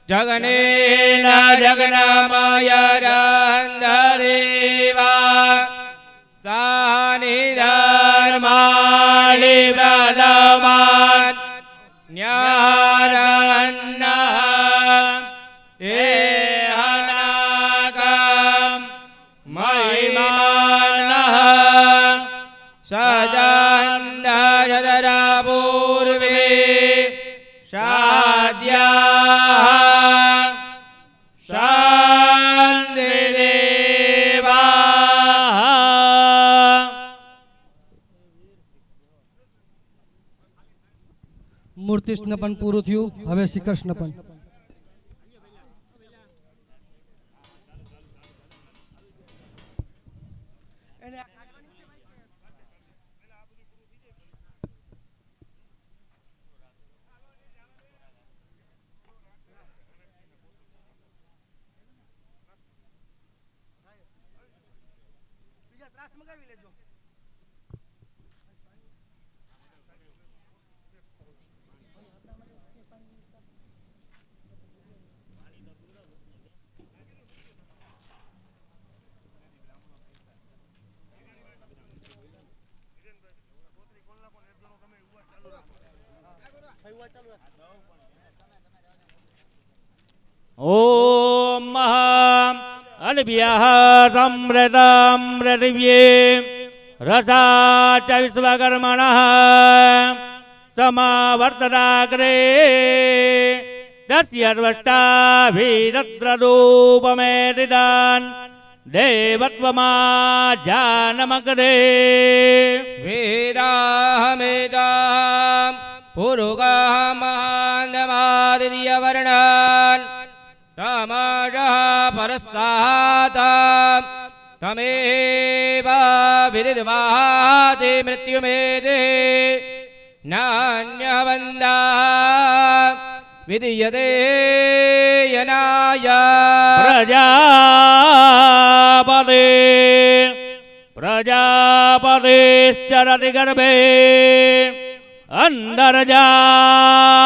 जगनेन जगनामाय रान्धदेवा स्थानि धर्माणि प्रथमान् ज्ञानन्नः एहनाकम् महिमानः सजन्दजदरा पूर्वे साध्याः મૂર્તિ સ્નપન પૂરું થયું. હવે શિખર સ્નપન. Om Maham Alibhyah Samretamredivye Rasa Chavisvakarmanah Samavartaragre Dasyarvashta Vidratradupamedidan Devatvama Janamagre वेदाहमेदाहं पुरुगाहमहान्दमा तमादिवर्णान् तमजः परस्तात् तमेव विदिद्वाति मृत्युमेदे नान्यः बन्धः विधीयते यनाय प्रजापतिश्चरति गर्भे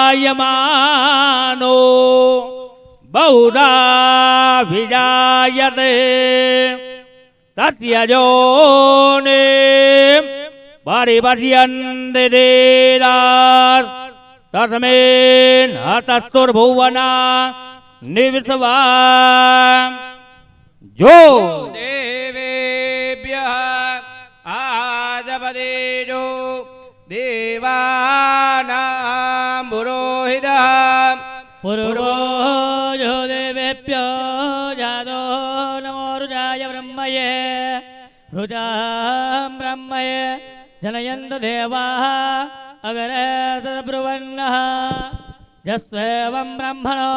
अन्तर्जायमानो बहुधा विजायते तस्य योनिं परिपश्यन्ति देवाः तस्मिन् हतस्तुर्भुवना निविश्वा जो देवेभ्यः आदपदेजो देवानां पुरोहितः पूर्वो यो देवेभ्यो जातो नमो रुजाय ब्रह्मये रुजां ब्रह्मये जनयन्त देवाः अग्रे तद्ब्रुवन्नः यस्येवं ब्रह्मणो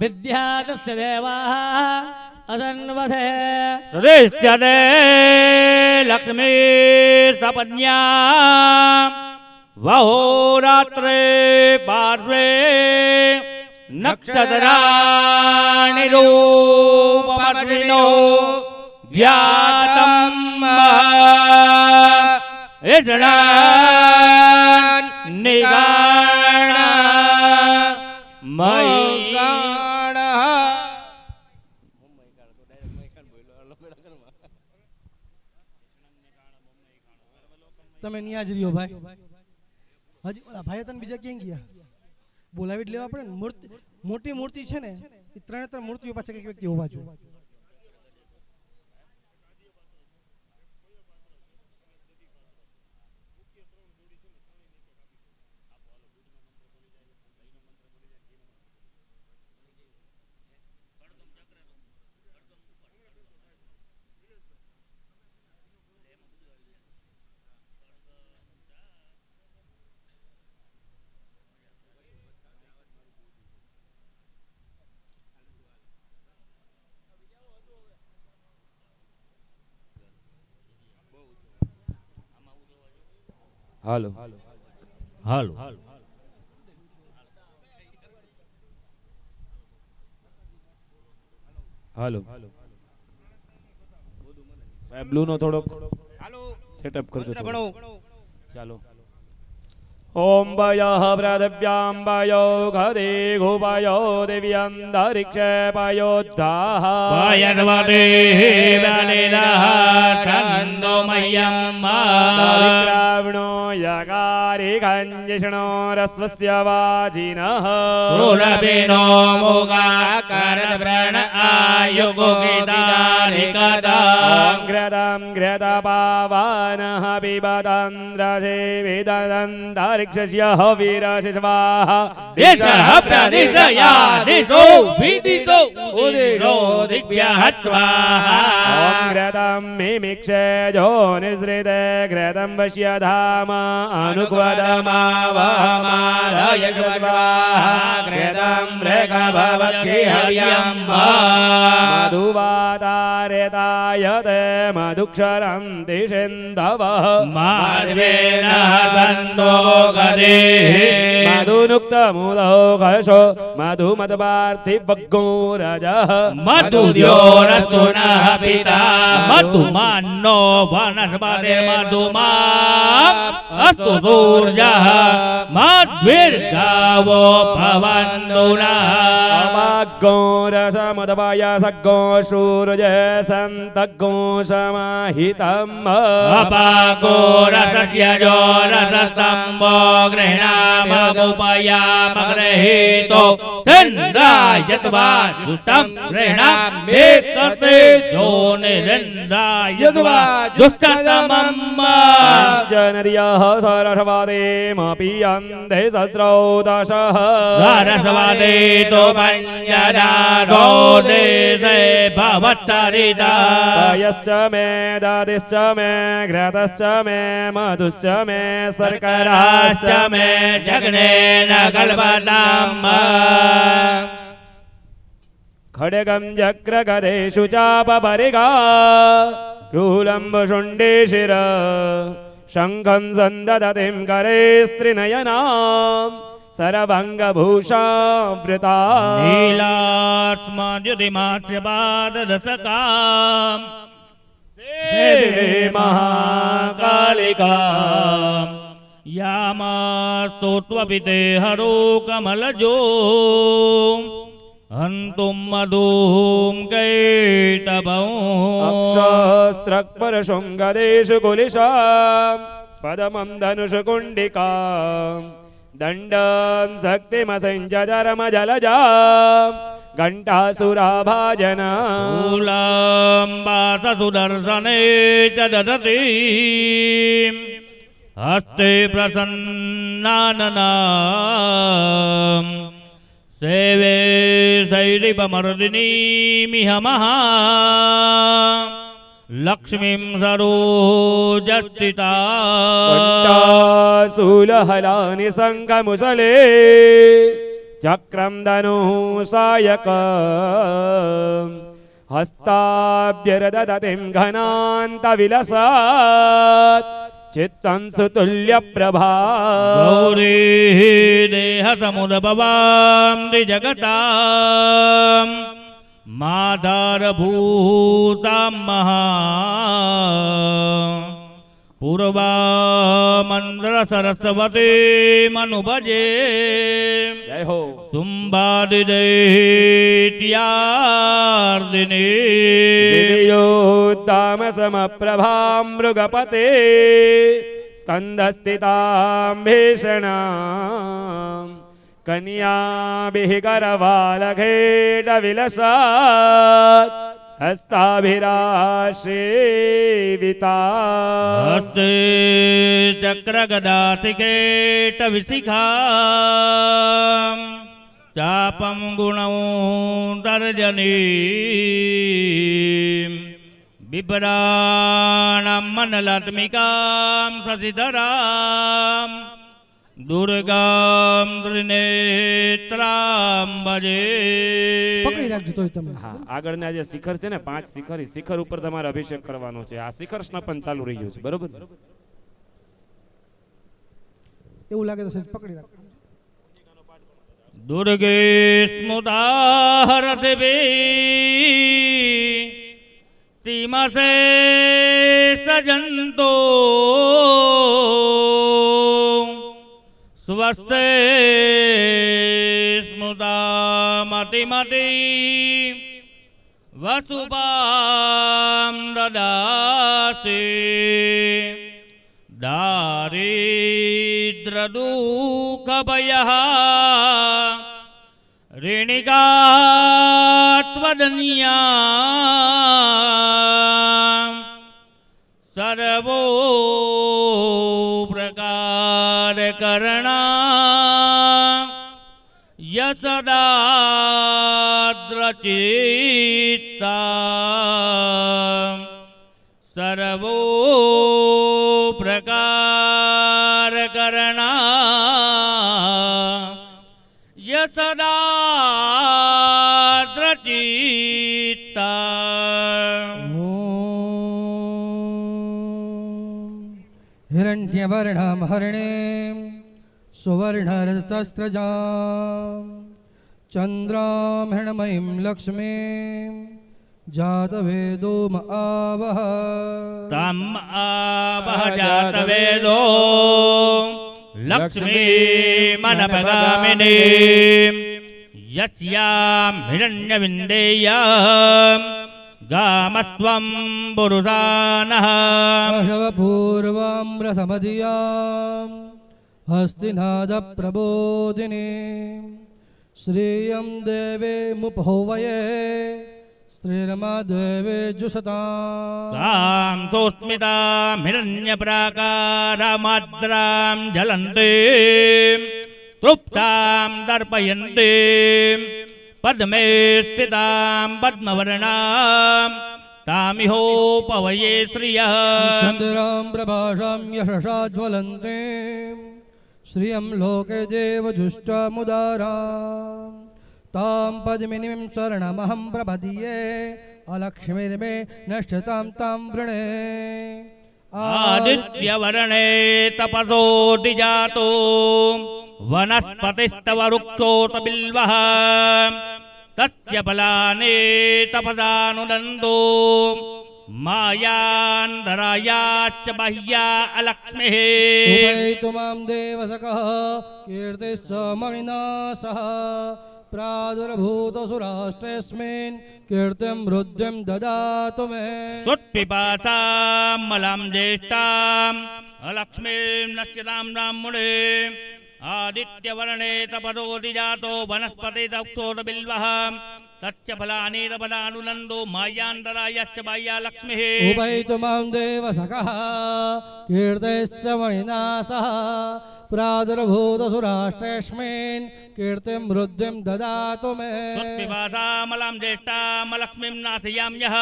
विद्यात् तस्य देवाः असन्वसे सदृश्यते लक्ष्मी सपत्न्या वहोरात्रे पार्श्वे नक्षत्राणि रूपमर्विणो व्यातं इन्द्रान् निगाण मयि તમે ન્યા જ રહ્યો ભાઈ. હજી ઓલા ભાઈ તને બીજા ક્યાં ગયા? બોલાવી જ લેવા પડે ને. મૂર્તિ મોટી મૂર્તિ છે ને એ ત્રણ મૂર્તિઓ પાછળ એક વ્યક્તિ હોવા જોઈએ. હાલો હાલો હાલો બ્લુ નો થોડોક હાલો સેટઅપ કરજો મંત્ર ભણો ચાલો ओम वयः पृथिव्याम्बयो गदे गोपयो दिव्यन्तरिक्षेपयोद्धाः वायर्वते वनिरः तन्दो मह्यम् विक्रावणो यकारि कञ्जिष्णो रस्वस्य वाजिनः पुरभिनो मुगाकरव्रण आयुगुगितानिकदा घृतं घृतपावनः पिबतन्द्रसेविदन्तरि वीरशिश्वाः दिशः प्रदिशया दिशो विदिशो उदिशो दिव्यः स्वाहा ॐ घृतं मिमिक्षे जो निसृते घृतं वश्यधाम अनुक्वदमावहमादय स्वाहा घृतं मृगभवक्षिहव्यम् मधुवातारेतायते मधुक्षरन्ति सिन्धवः माधवेन हतन्तो गदे मधुनुक्तमुदोकशो मधुमदपार्थिवग्गोरजः मधुद्योरस्तु नः पिता मधुमान्नो वनस्पते मधुमा अस्तु सूर्यः मध्विर्गावो भवन्तु नः अपाग्गोरसमुदपायसग्गो सूर्ये सन्तग्गो समाहितम् अपागोरसस्य जोरसस्तम्भो गृह्णामगुपयामगृहीतो चन्द्रायत्वा दुष्टं गृह्णाम्येतते जोनिरिन्द्रायत्वा दुष्टतमम् पञ्चनद्यः सरस्वतीमपि अन्ते सत्रौ दशः सरस्वती तु पञ्चदश गजानो देशे भवत्तरिता यश्च मे दादिश्च मे घृतश्च मे मधुश्च मे शर्कराश्च मे जग्नेन कल्पताम् खड्गं जक्रगदेषु चापपरिगा रूलम्बशुण्डे शिर शङ्खं सन्ददतिं करे स्त्रिनयनां सरभङ्गभूषावृता नीलात्मद्युतिमात्र्यपाददशकाम् सेवे महाकालिका यामास्तोत्वपि ते हरो कमलजो हन्तुं मधुं कैटभौ अक्षस्त्रक्परशृङ्गदेषु कुलिशां पदमं धनुषकुण्डिकां दण्डं शक्तिमसञ्जरमजलजां घण्टासुराभाजन मूलाम्बासुदर्शने च ददति हस्ते प्रसन्नाननाम् सेवे शैरिपमर्दिनीमिह महा लक्ष्मीं सरोजस्थिता शूलहलानि शङ्खमुसले चक्रं धनुः सायक हस्ताभ्यरदतिं घनान्तविलसात् चित्तं सुतुल्यप्रभा गौरी देहसमुदभवां त्रिजगतां माधारभूतां महा पूर्वामन्द्रसरस्वती मनुभजे जय हो तुम्बादिदैत्यार्दिनी योद्धामसमप्रभां मृगपते स्कन्दस्थितां भीषणां कन्याभिः करवालघेटविलसात् हस्ताभिरासेविता हस्ते चक्रगदातिकेटविशिखा चापं गुणौ तर्जनी बिभ्राणां मनलात्मिकां शशिधरां दुर्गां त्रिनेत्रां भजे પકડી રાખજો તોય તમે. હા આગળના જે શિખર છે ને 5 શિખર એ શિખર ઉપર તમારે અભિષેક કરવાનો છે આ શિખર સ્નપન ચાલુ રહી ગયું છે બરોબર એવું લાગે તો સહેજ પકડી રાખજો. दुर्गे स्मृता हरसिभि तिमसे सजन्तो स्वस्ते स्मृता मतिमति वसुभां ददासि दारिद्र्यदुःखभयः ऋणिकात्वदन्या सर्वो प्रकारकरणा यसदाद्रचित्ता सर्वो प्रकारकरणा यसदाद्रचित्ता हिरण्यवर्णां हरिणीं सुवर्णरजतस्रजां चन्द्रां हिरण्मयीं लक्ष्मीं जातवेदोम आवह तम् आवह जातवेदो लक्ष्मीमनपगामिनी यस्यां हिरण्यविन्देयां गामस्त्वं पुरुषानः पूर्वामृतमधियां हस्तिनादप्रबोधिनीं श्रियं देवे मुपहोवये स्त्रीरमा देवे जुषताम् तां सोऽस्मितां हिरण्यप्राकारामाद्रां ज्वलन्तीं तृप्तां दर्पयन्तीं पद्मे स्थितां पद्मवर्णां तामिहोपवये श्रियः चन्द्रां प्रभाषां यशसा ज्वलन्ते श्रियं लोके देवजुष्टमुदारां तां पद्मिनीं शरणमहं प्रपद्ये अलक्ष्मीर्मे नश्यतां तां वृणे आदित्यवर्णे तपसोऽधिजातो वनस्पतिस्तव वृक्षोऽत बिल्वः तस्य फलानि तपसानुनन्दो मायान्दरायाश्च बाह्या अलक्ष्मीः उपैतु मां देवसखः कीर्तिश्च मणिना सह प्रादुर्भूतसुराष्ट्रेऽस्मिन् कीर्तिं वृद्धिं ददातु मे सुत्पिपासां मलां ज्येष्ठाम् अलक्ष्मीं नश्यतां ब्राह्मणे आदित्यवर्णे तपसोऽधिजातो वनस्पतिस्तवक्षोत बिल्वः तच्च फलानि तपसानुनन्दो मायान्तरायश्च बाह्या लक्ष्मीः उपैतु मां देवसखः कीर्तिश्च मणिना सह प्रादुर्भूतसुराष्ट्रेऽस्मिन् कीर्तिं वृद्धिं ददातु मे सुत्पिपासामलां ज्येष्ठामलक्ष्मीं नाथयाम्यः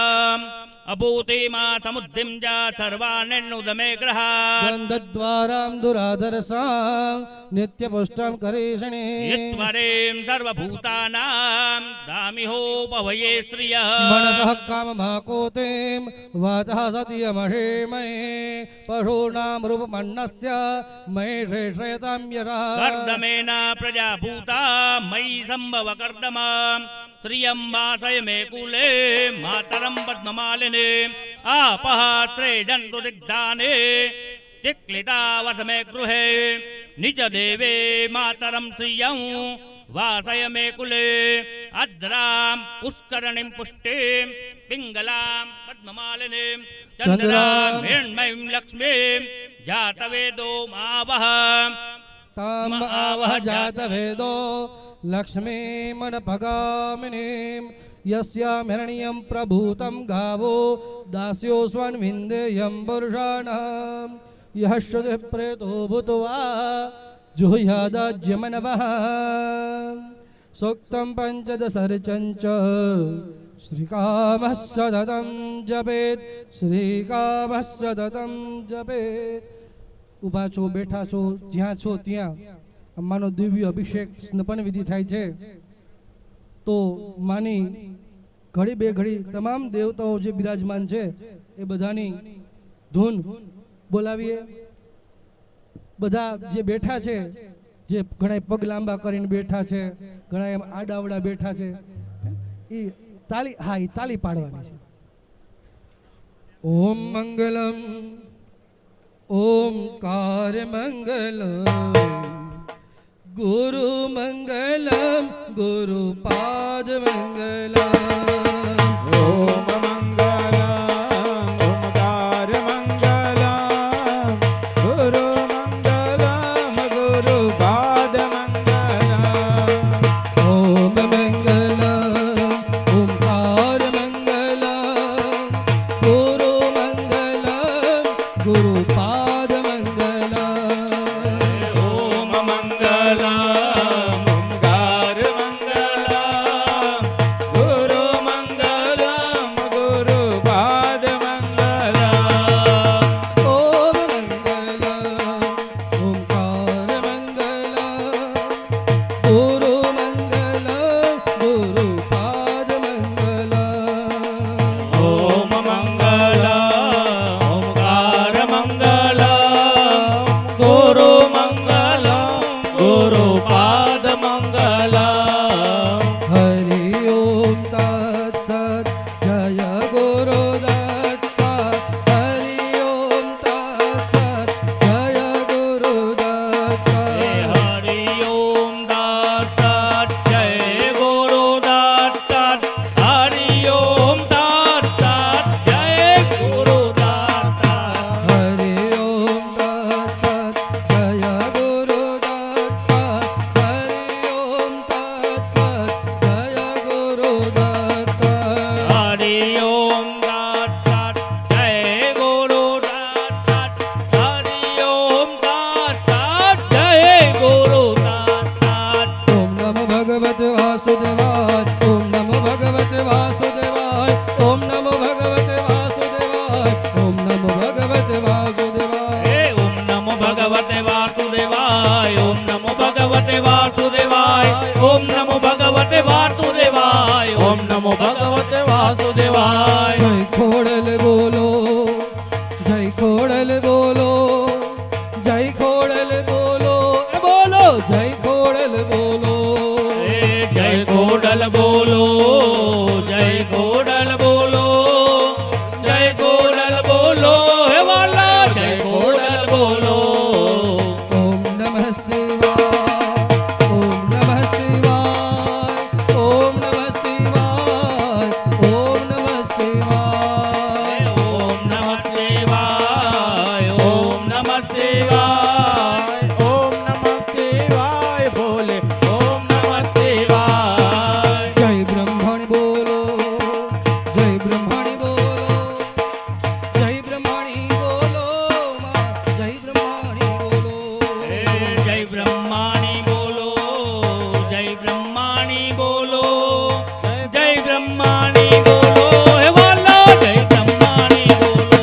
अभूतिमा समुद्धिं च सर्वाण्यन्नुदमे ग्रहात् गन्धद्वारां दुराधरसां नित्यपुष्टं करीषिणी ईश्वरीं सर्वभूतानां दामिहोपवये श्रियः मनसः काममाकोतिं वाचः सत्यमहीमये पशूनां रूपमन्नस्य मयि श्रेषयतां यशः कर्दमेन प्रजाभूता मयि सम्भव कर्दमा श्रियं वासय मे कुले मातरं पद्ममालिने आपः त्रेजन्तु दिग्धाने चिक्लिता वस मे गृहे निजदेवे मातरं श्रियं वासय मे कुले अद्रां पुष्करणीं पुष्टिं पिङ्गलां पद्ममालिनीं चन्द्रां हिरण्मयीं लक्ष्मीं जातवेदो मावह ताम आवह जातवेदो लक्ष्मीमनपगामिनीं यस्यामिरण्यं प्रभूतं गावो दास्यो स्वन्विन्देयं पुरुषाणां यः श्रुतिः प्रेतो भूत्वा जुह्यादाज्यमनवः सूक्तं पञ्चदशर्चञ्च श्रीकामः सततं जपेत् श्रीकामः सततं जपेत् ઊભા છો બેઠા છો જ્યાં છો ત્યાં અમ્માનો દિવ્ય અભિષેક સ્નપન વિધિ થાય છે તો માની ઘડી બે ઘડી તમામ દેવતાઓ જે બિરાજમાન છે એ બધાની ધૂન બોલાવીએ બધા જે બેઠા છે જે ઘણા પગ લાંબા કરીને બેઠા છે ઘણા એમ આડાવડા બેઠા છે એ તાળી હા એ તાળી પાડવાની છે ઓમ મંગલમ ओंकार मंगलम गुरु मंगलम गुरुपाद मंगलम ओम मंगलम ओंकार मंगलम गुरु मंगलम गुरुपाद मंगलम ओम मंगलम ओंकार मंगलम गुरु मंगलम गुरुपाद भगवत वासुदेवाय વાસુદેવાય ઓમ નમો ભગવતે વાસુદેવાય ઓમ નમો ભગવતે વાસુદેવાય જય ખોડલ બોલો, જય ખોડલ બોલો, જય ખોડલ બોલો, બોલો જય ખોડલ બોલો. જય ખોડલ બોલો, જય ખોડલ બોલો, જય ખોડલ બોલો, હે વાલા જય ખોડલ બોલો. ઓમ નમઃ શિવાય, ઓમ નમઃ શિવાય, ઓમ નમઃ શિવાય, ઓમ નમઃ શિવાય. ઓમ નમઃ શિવાય, ઓમ નમઃ શિવાય, ઓમ નમઃ શિવાય બોલે ઓમ નમઃ શિવાય. જય બ્રહ્મણ બોલો, જય બ્રહ્મણી બોલો, જય બ્રહ્મણી બોલો, માં જય બ્રહ્મણી બોલો. જય બ્રહ્માણી બોલો, જય બ્રહ્માણી બોલો, જય બ્રહ્માણી બોલો, હે વાલા જય બ્રહ્માણી બોલો.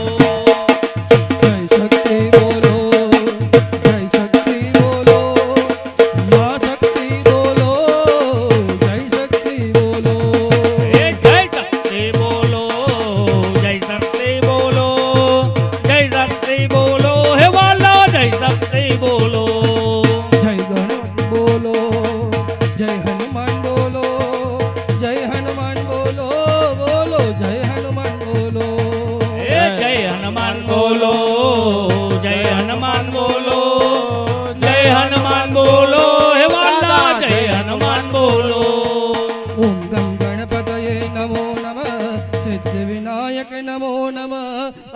જય શક્તિ બોલો, જય શક્તિ બોલો, મા શક્તિ બોલો, જય શક્તિ બોલો. જય શક્તિ બોલો, જય શક્તિ બોલો, જય શક્તિ બોલો, હે વાલા જય શક્તિ બોલો. જય ગણપતિ બોલો, જય હનુમાન બોલો, જય હનુમાન બોલો, બોલો જય હનુમાન બોલો. જય હનુમાન બોલો, જય હનુમાન બોલો, જય હનુમાન બોલો, હે વાલા જય હનુમાન બોલો. ઓમ ગમ ગણપતયે નમો નમઃ, સિદ્ધિ વિનાયક નમો નમઃ,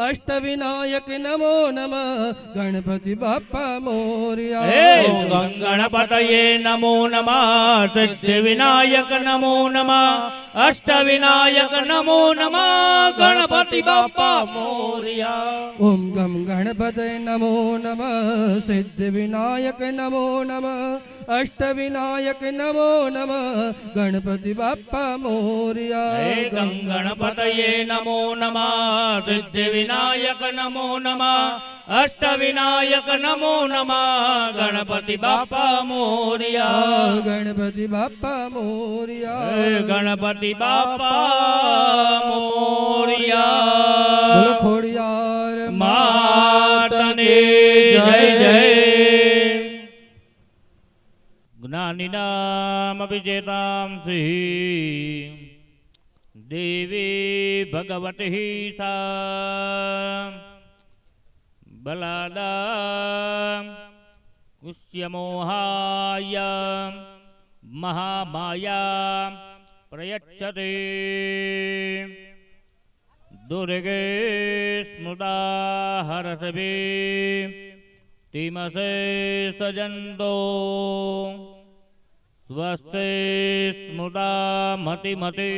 અષ્ટ વિનાયક નમો નમઃ, ગણપતિ બાપ્પા મોર્યા. હે ગણપતયે નમો નમઃ, સિદ્ધિ વિનાયક નમો નમઃ, અષ્ટ વિનાયક નમો નમઃ, ગણપતિ બાપ્પા મોર્યા. ઓમ ગમ ગણપતય નમો નમઃ, સિદ્ધિ વિનાયક નમો નમઃ, અષ્ટ વિનાયક નમો નમઃ, ગણપતિ બાપ્પા મોર્યા. હે ગણપતયે નમો નમઃ, સિદ્ધિ વિનાયક નમો નમઃ, અષ્ટ વિનાયક નમો નમઃ, ગણપતિ બાપ્પા મોર્યા. ગણપતિ બાપ્પા મોર્યા. હે ગણપતિ બાપ્પા મોર્યા. બોલો ખોડિયાર માતને જય જય. જ્ઞાનિનામ વિજેતામ સિંહ દેવી ભગવતી સા બલાદા કુષ્યમોહાય મહામાયા પ્રયચ્છતે દુર્ગે સ્મૃતા હરસભે તિમસે સજંતો સ્વસ્તે સ્મૃતા મતિ મતિ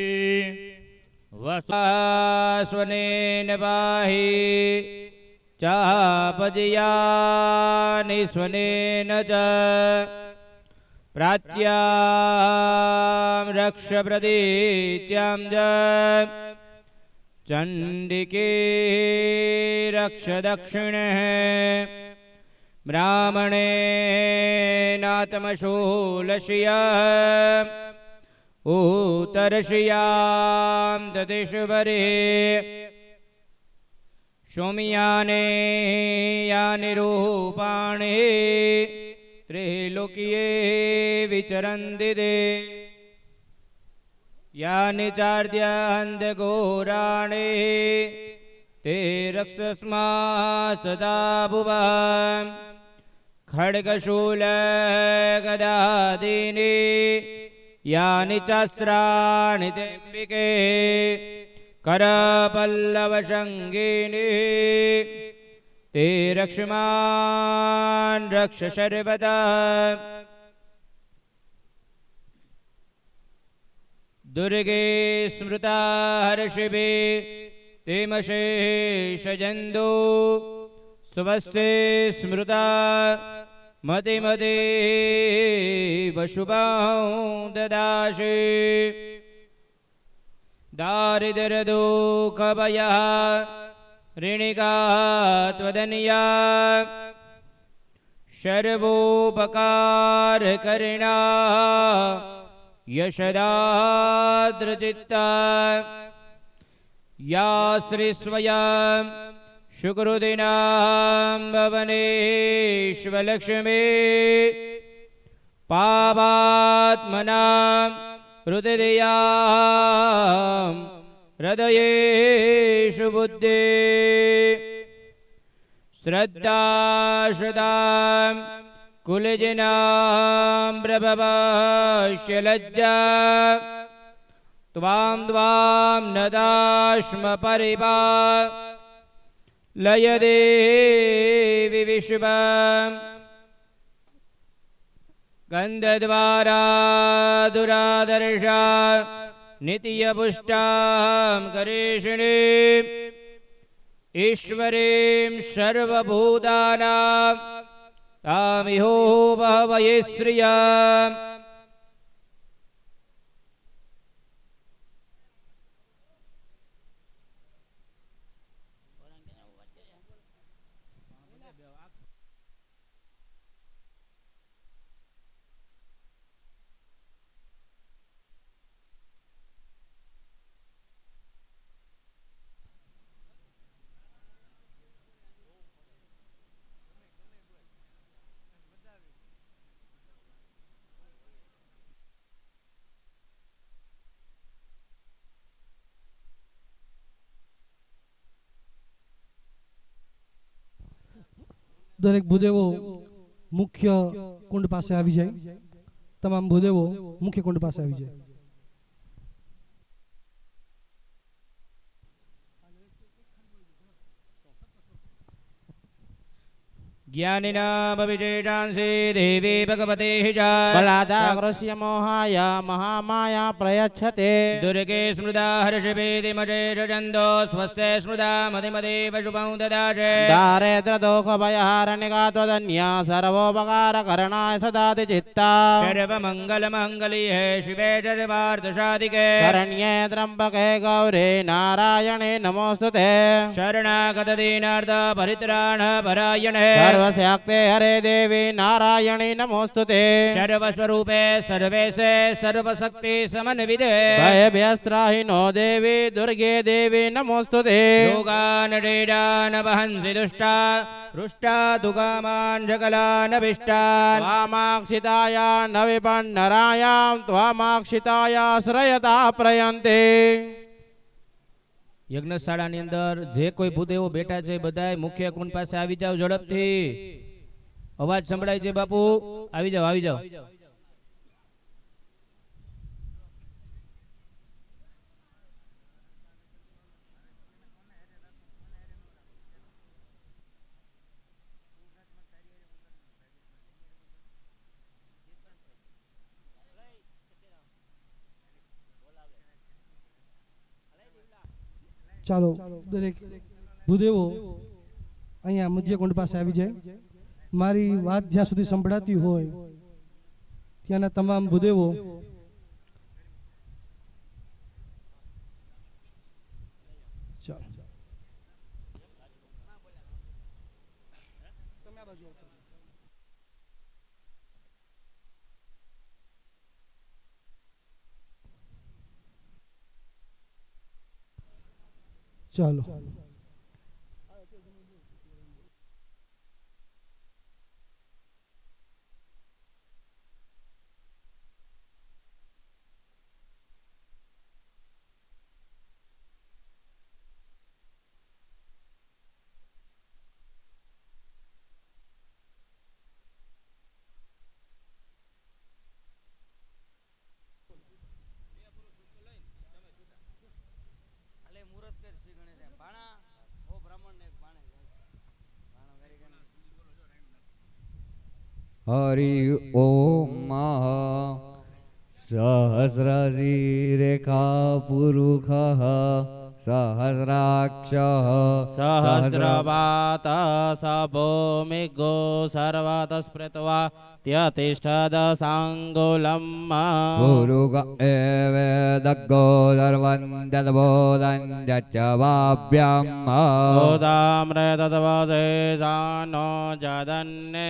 સ્વનેન પાહિ ચાપજયાનિ સ્વનેન ચ પ્રાચ્યામ રક્ષ પ્રદીચ્યામ જ ચંડિકે રક્ષ દક્ષિણે બ્રાહ્મણે નાતમશૂલશિય ઉત્તરશિયામ તદેશ્વરે સૌમ્યાને યાનિ રૂપાણિ ત્રિલોક્યે વિચરન્તિ તે યાનિ ચાર્દ્યાંધઘોરાણિ તે રક્ષસ્મા સદા ભુવા ખડગશૂલ ગદાદીનિ યાનિ ચાસ્ત્રાણિ તેંબિકે કરપલ્લવશંગિની તે રક્ષમાન રક્ષ સર્વદા દુર્ગે સ્મૃતા હર્ષિભે તેમશેષજંદો સ્વસ્તે સ્મૃતા મતિ મતિ વશુભાં દદાશે દારિદ્ર્યદુઃખભયઃ ऋणिका त्वदन्या सर्वोपकार करणा यशदाद्रचित्ता या श्री स्वयं शुक्रदिनां भवनेश्वलक्ष्मी पापात्मनां हृदयां हृदयेषु बुद्धि श्रद्धा श्रद्धां कुलजनां प्रभवश्य लज्जा त्वां द्वां नदाश्म परिपा लय देवि विश्वं गन्धद्वारा दुरादर्शा नित्यपुष्टां करेषिणीम् ईश्वरीं सर्वभूतानां तामिहो बहवये श्रियम् દરેક ભૂદેવો મુખ્ય કુંડ પાસે આવી જાય. તમામ ભૂદેવો મુખ્ય કુંડ પાસે આવી જાય. ज्ञानिनाम विशेषांसि देवी भगवते च बलादाग्रस्य मोहाय महामाया प्रयच्छते दुर्गे स्मृता हर्षभेदिमजेषन्दो स्वस्ते स्मृता मतिमदेव शुभं ददाशे दारिद्र्यदुःखभयहारनिका त्वदन्या सर्वोपकारकरणाय सदाति चित्ता सर्वमङ्गलमङ्गलीये शिवे सर्वार्थसाधिके शरण्ये त्र्यम्बके गौरी नारायणे नमोऽस्तुते शरणागतदीनार्थ परित्राण परायणे सर्वशक्ते हरे देवी नारायणी नमोस्तुते सर्वस्वरूपे सर्वेशे सर्वशक्ति समन्विते भयभ्यस्त्राहिनो देवी दुर्गे देवी नमोस्तुते योगानडेडान वहंसि दुष्टा रुष्टा दुकामान् सकलानभिष्टान् त्वामाक्षिताया न विपन्नरायां त्वामाक्षिताया श्रयता प्रयन्ते યજ્ઞશાળાની અંદર જે કોઈ ભૂદેવો બેઠા છે બધાય મુખ્ય કુંડ પાસે આવી જાવ ઝડપથી. અવાજ સંભળાય છે બાપુ, આવી જાવ આવી જાવ. ચાલો દરેક ભૂદેવો અહીંયા મધ્ય કુંડ પાસે આવી જાય. મારી વાત જ્યાં સુધી સંભળાતી હોય ત્યાંના તમામ ભૂદેવો ચાલો ચાલો हरि ओम सहस्रशीरेखा पुरुषः सहस्राक्षः सहस्रपात स भूमिगो सर्वतः स्मृत्वा त्यतिष्ठदसाङ्गुलम् पुरुष एव दग्गो सर्वं यच्च वाभ्यम् उदामृतवसे जानो जदन्नेनातिरोहति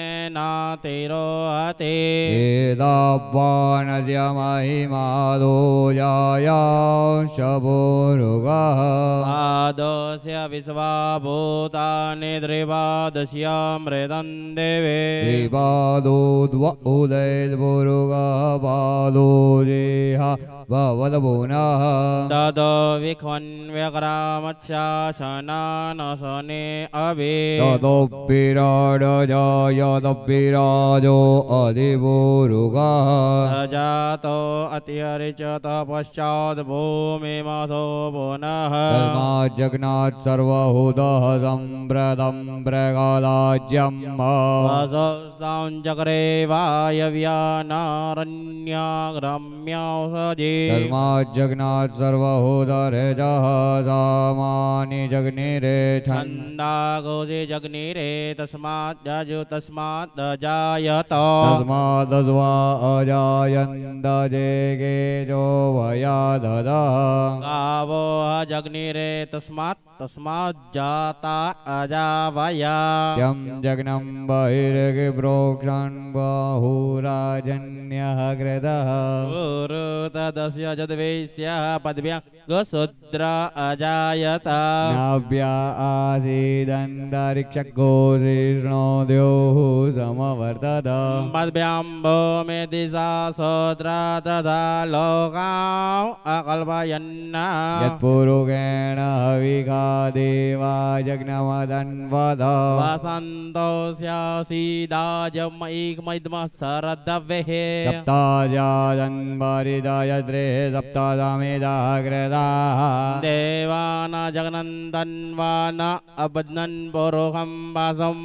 एतावानस्य महिमादो यायांश पुरुषः पादस्य विश्वाभूतानि त्रिपादस्यामृतं देवे त्रिपादो द्व उदयपुरुषः पादो जेह भवद पुनः ततो विखन्व्यग्रामच्छासनानसने अभि ततोऽपिराडजायतपिराजो अधिपुरुषः स जातो अत्यरिचत पश्चात् भूमिमथो पुनः तस्माज्जग्नात् सर्वहूतः सम्प्रदं प्रगदाज्यम् वसौस्ताञ्चक्रे वायव्यानारण्याग्रम्यौषधि तस्माज्जग्नात् सर्वहूतरेजः सामानि जग्निरे छन्दाघोषे जग्निरे तस्मात् जजु तस्मात् जायत तस्मादज्वा अजायन्त जेगेजो भया ददः गावो जग्निरे तस्मात् तस्मात् जाता अजावया यं जग्नं बहिर्गि प्रोक्षन् बाहुराजन्यः कृतः गुरु तदस्य जद्वैस्यः पद्भ्यः गोशूद्र अजायत नाभ्या आसीदन्तरिक्षगोशीर्णो द्योः समवर्तत पद्भ्यां भूमि दिशा शूद्र तथा लोकाम् अकल्पयन् यत्पुरुषेण हविका देवा जग्नमदन्वद वसन्तोऽस्यासीदाजमैकमैद्मः शरदवेः सप्ताजाजन्वरिदयद्रे सप्तदमेदः कृताः देवान जगनन्दन्वान अबध्नन् पुरुषं वासं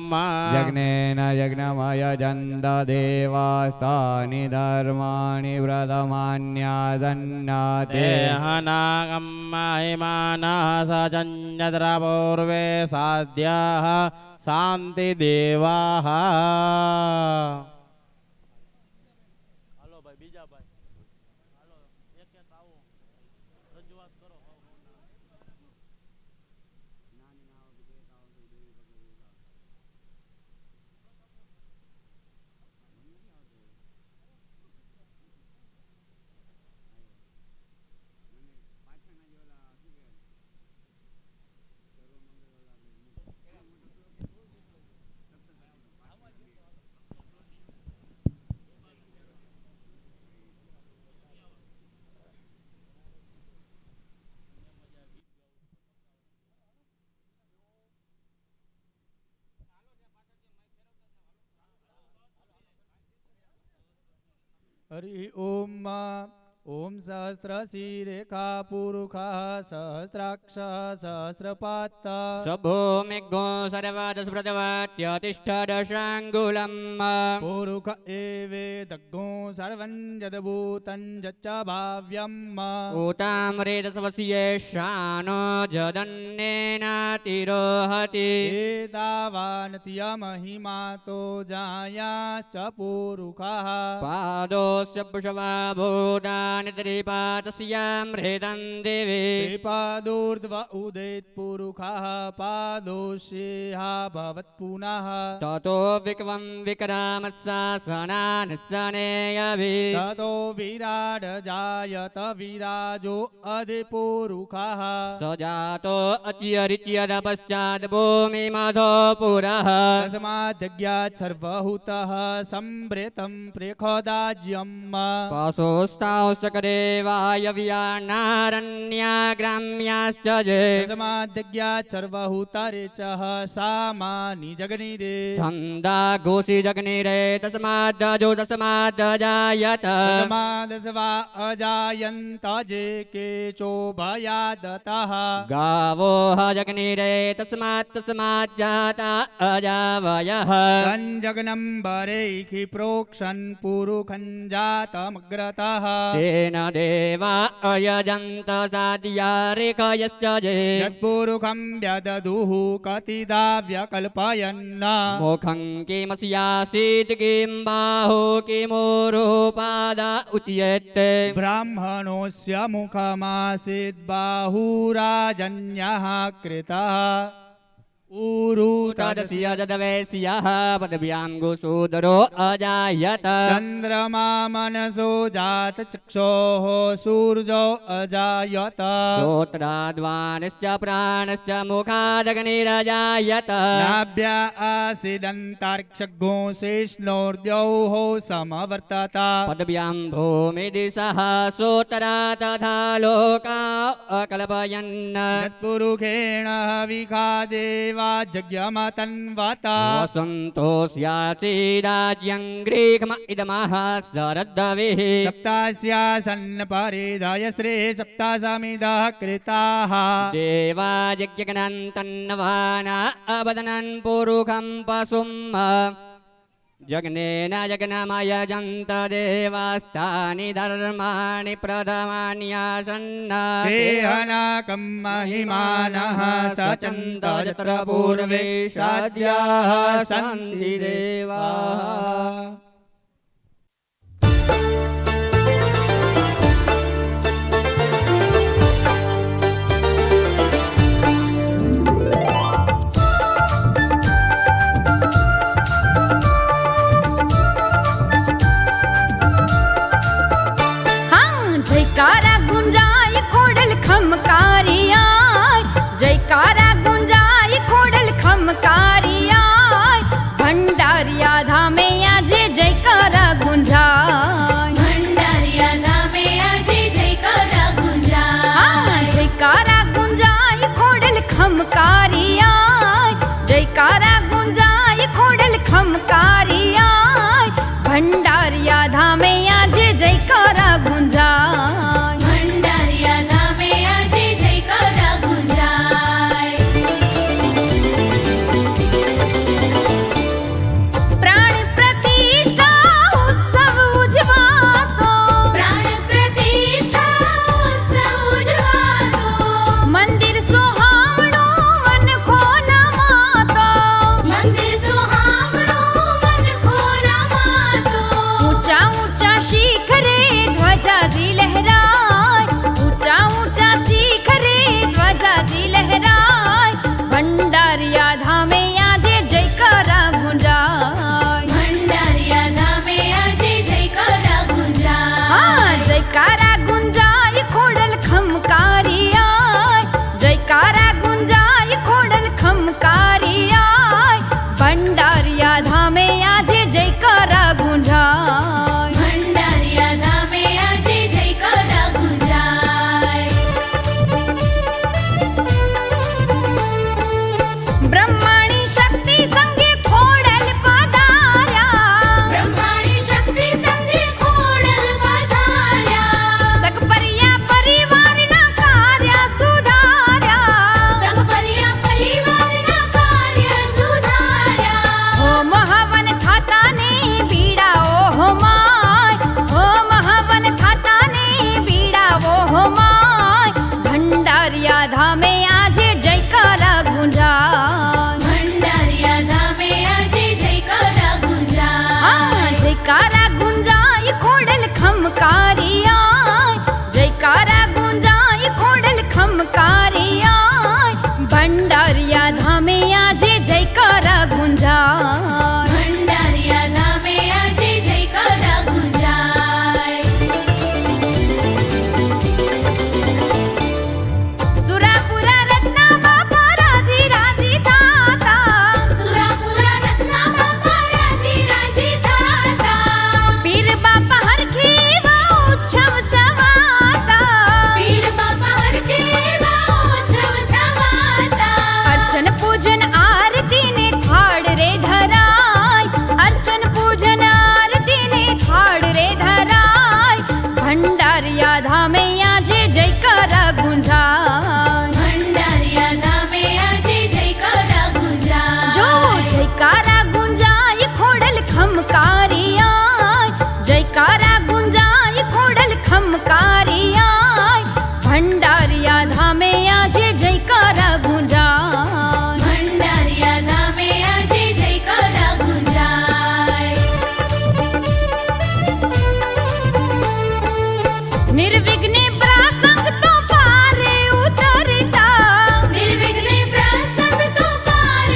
यज्ञेन यज्ञमयजन्त देवास्तानि धर्माणि व्रतमान्यासन्नाते देहनागं महिमानः स जञ्जत्र पूर्वे साध्याः शान्तिदेवाः हरि ओम ओम सहस्रशीरेखा पुरुषः सहस्राक्षः सहस्रपात् स्वभूमिगो सर्वदस्मृतवत्यतिष्ठदशाङ्गुलम् पुरुष एवेदग्गो सर्वं यद्भूतं यच्च भाव्यम् ऊतामृतस्वस्येषानो जदन्नेनातिरोहति एतावानतिय महिमातो जायाश्च पुरुषः पादोऽस्य पुष्पा भूतानि त्रिपादस्यामृतं देवे त्रिपादोर्ध्व उदेत् पुरुषः पादोषेह भवत् पुनः ततो विक्वं विक्रामस्सासनानिस्सनेयभि ततो विराड जायत विराजो अधिपुरुषः स जातो अच्यरिच्यद पश्चात् भूमिमधो पुरः तस्माद्यज्ञात् सर्वहूतः सम्भृतं प्रेखदाज्यम् पाशोस्ताश्चक्रे वायव्यानारण्याग्राम्याश्च जे तस्माद्यज्ञात् सर्वहूतरेचः सामानि जगनिरे छन्दा घोषि जग्निरे तस्माद्दजो तस्माद्दजायत तस्मादस्वा अजायन्त जे केचोभयादतः गावो जग्निरे तस्मात् तस्माज्जाता अजावयः तञ्जग्नं वरैः प्रोक्षन् पुरुखं जातमग्रतः ते येन देवा अयजन्त साध्यारेखयश्च ये यत्पुरुखं व्यददुः कतिदा व्यकल्पयन् मुखं किमस्यासीत् किं बाहो किमोरोपाद उच्यते ब्राह्मणोऽस्य मुखमासीत् बाहुराजन्यः कृतः ऊरु तदस्य जदवैस्यः पदव्यां गुसूदरो अजायत चन्द्रमा मनसो जातचक्षोः सूर्यो अजायत श्रोत्राद्वानश्च प्राणश्च मुखादग्निरजायत नाभ्या आसीदन्तार्क्षघोषेष्णोर्द्यौः समवर्तत पदव्यां भूमिदिशः सोत्तरा तथा लोका अकल्पयन् यत्पुरुषेण हविखादेव जज्ञमतन्वता वसन्तोऽस्याचिराज्यं ग्रीक्म इदमः शरद्दविः सप्तास्यासन्न परिधाय श्री सप्तासामिदः कृताः देवा यज्ञगणन्तन्नवाना अवदनन् पुरुखं पशुम् जग्नेन यज्ञमयजन्त देवास्तानि धर्माणि प्रथमान्यासन्न देहनाकं महिमानः सचन्त यत्र पूर्वे साध्याः सन्ति देवाः जयकारा गुंजाय खोडल खमकारियाय जयकारा गुंजाय खोडल खमकारियाय भंडारिया धामे आजे जय निर्विघ्ने प्रसंग तो पारे उतरता निर्विघ्ने प्रसंग तो पार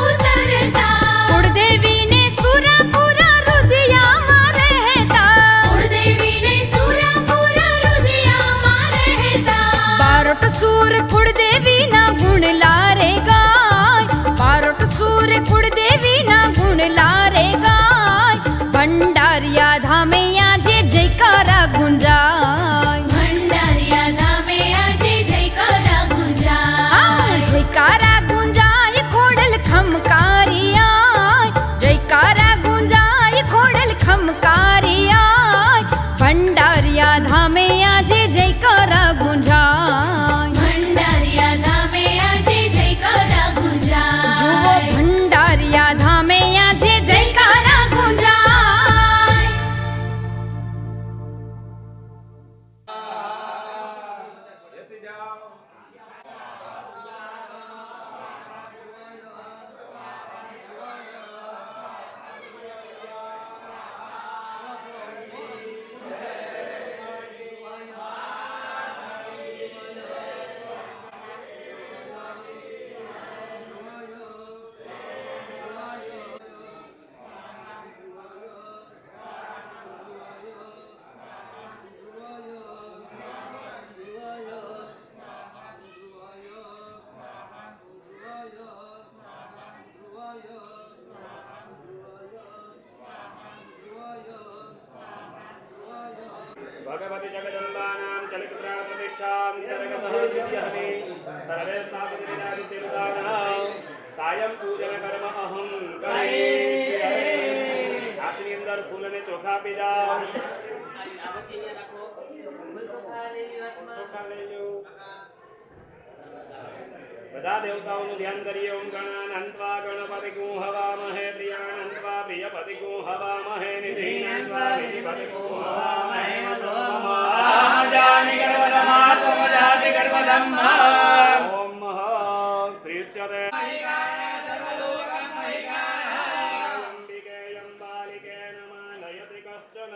उतरता कुलदेवी ने सुरपुरा रुदिया में रहता कुलदेवी ने सुरपुरा रुदिया में रहता बारोट सूर कुलदेवी ना गुण लारे गाय बारोट सूर कुलदेवी ना गुण लारे गाय भंडारिया धामे आजे जयकारा गुंजाय भंडारिया धामे आजे जयकारा गुंजाय जयकारा गुंजाय खोडल खमकारिया जयकारा गुंजाय खोडल खमकारिया भंडारिया धामे आजे जयकारा गुंजाय भंडारिया धामे आजे जयकारा गुंजाय भंडारिया धामे आजे जयकारा गुंजाय भगवती जगदम्बानां चलितप्राण प्रतिष्ठान्तर्गतः द्वितीयहनि सर्वे स्थापितविदादित्यनुदानः सायं पूजन कर्म अहं करिष्यामि हाथनी अंदर फूल ने चोखा पी जाओ બધા દેવતાઓનું ધ્યાન કરીએ ઓમ ગણાનંત્વા ગણપતિ ગું હવામહે પ્રિયાનંત્વા પ્રિયપતિ ગું હવામહે નિધિનંત્વા નિધિપતિ ગું હવામહે જાની ગર્ભધમા ત્વમજાતિ ગર્ભધમ્મા ઓમ મહ શ્રીશ્ચતે અંબિકેયં બાલિકે નમઃ નયતિ કશ્ચન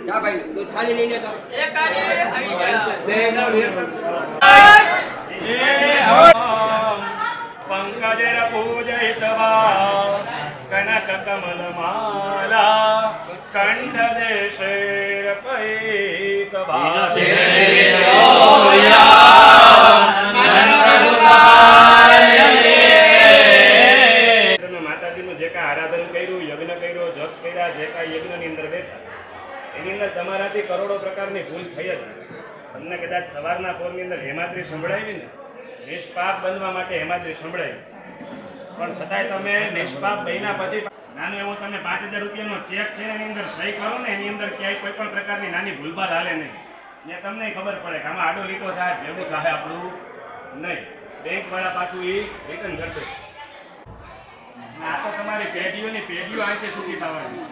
જા ભાઈ તું થાળી લઈને તો પંકજર પૂજયિતવા કનક કમલમાલા કંઠ દેશેર માતાજીનું જે કાંઈ આરાધન કર્યું, યજ્ઞ કર્યો, જપ કર્યા, જે કાંઈ યજ્ઞની અંદર બેઠા એની અંદર તમારાથી કરોડો પ્રકારની ભૂલ થઈ જ. તમને કદાચ સવારના પોરની અંદર હેમાદ્રી સંભળાવી ને, નિષ્પાપ બનવા માટે હેમાદ્રી સંભળાવી, પણ છતાંય તમે નિષ્પાપ બન્યા પછી નાનું એવું તમે 5000 રૂપિયાનો ચેક છે એની અંદર સહી કરો ને, એની અંદર ક્યાંય કોઈ પણ પ્રકારની નાની ભૂલભાલ હાલે નહીં. ને તમને ખબર પડે કે આમાં આડો લીટો થાય, ભેગું થાય આપણું નહીં. બેંક વાળા પાછું એ રિટર્ન કરશે. આ તો તમારી પેઢીઓની પેઢીઓ આંચે સુખી થવાની.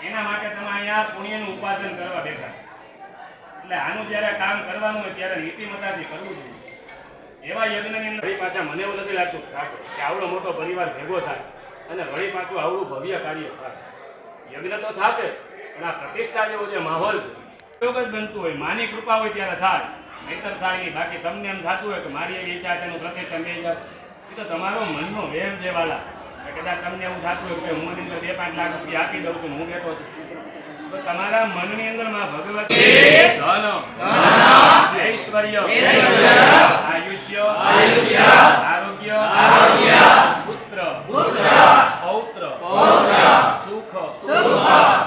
એના માટે તમે અહીંયા પુણ્યનું ઉપાર્જન કરવા બેઠા. એટલે આનું જ્યારે કામ કરવાનું હોય ત્યારે નીતિમત્તાથી કરવું જોઈએ. એવા યજ્ઞની અંદર વળી પાછા મને એવું નથી લાગતું કે આવડો મોટો પરિવાર ભેગો થાય અને વળી પાછું આવડું ભવ્ય કાર્ય થાય. યજ્ઞ તો થશે પણ આ પ્રતિષ્ઠા જેવો જે માહોલ ઉપયોગ જ બનતું હોય, માની કૃપા હોય ત્યારે થાય, નહીતર થાય નહીં. બાકી તમને એમ થતું હોય કે મારી એવી ઈચ્છા છે એનું પ્રતિષ્ઠા થઈ જાય, એ તો તમારો મનનો વેમ છે વાલા. કદાચ તમને એવું થતું હોય કે હું એની અંદર 2-5 લાખ રૂપિયા આપી દઉં છું, હું બેઠો છું, તો તમારા મનની અંદર માં ભગવતી ધન, ઐશ્વર્ય, આયુષ્ય, આરોગ્ય, પુત્ર, પૌત્ર, સુખ,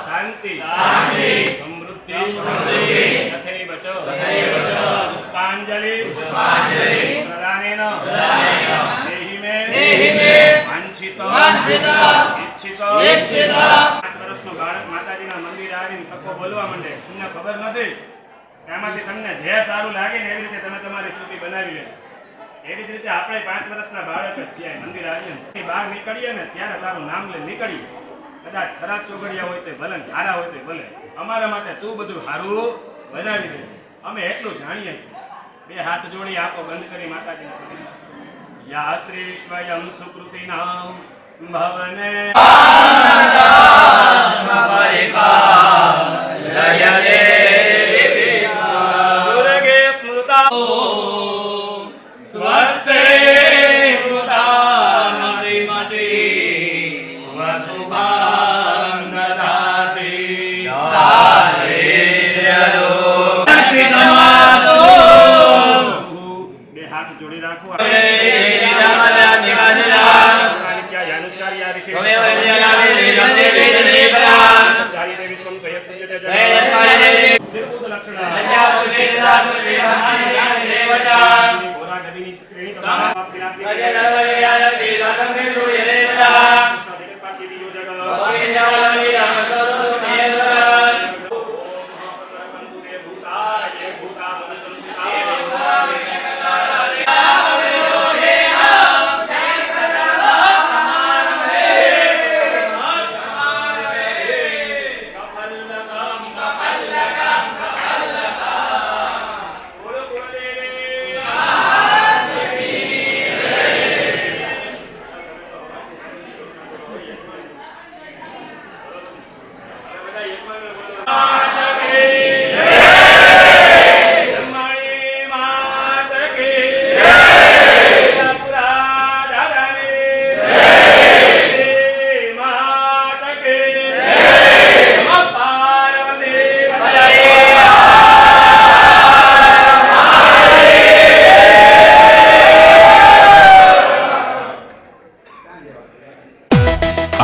શાંતિ, સમૃદ્ધિ, તથૈવ ચ પુષ્પાંજલિ પ્રદાનેન દેહિ મે વાંછિત ઈચ્છિત. 5 વર્ષનો બાળક માતાજીના મંદિર આવીને તકો બોલવા માંડે, તમને ખબર નથી કે આમાંથી તમને જે સારું લાગે ને એવી રીતે તમે તમારી સ્થિતિ બનાવી લે. એવી જ રીતે આપણે 5 વર્ષના બાળક જ છીએ. મંદિર આવીને બહાર નીકળીએ ને ત્યારે તારું નામ લઈ નીકળીએ. કદાચ ખરાબ ચોગડિયા હોય તો ભલે, સારા હોય તો ભલે, અમારા માટે તું બધું સારું બનાવી દે. અમે એટલું જાણીએ છીએ. 2 હાથ જોડી આપો બંધ કરી માતાજી. યા શ્રી સ્વયં સુકૃતિનામ ભવને દુર્ગે સ્મૃતા સ્વસ્તે સ્મૃતા મતિ વસુભાં દદાસી દારિદ્ર્યદો. 2 હાથ જોડી રાખો.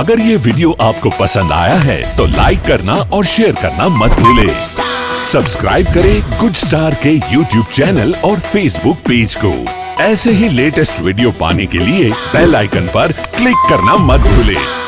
अगर ये वीडियो आपको पसंद आया है तो लाइक करना और शेयर करना मत भूलें। सब्सक्राइब करें गुड स्टार के YouTube चैनल और Facebook पेज को। ऐसे ही लेटेस्ट वीडियो पाने के लिए बेल आइकन पर क्लिक करना मत भूलें।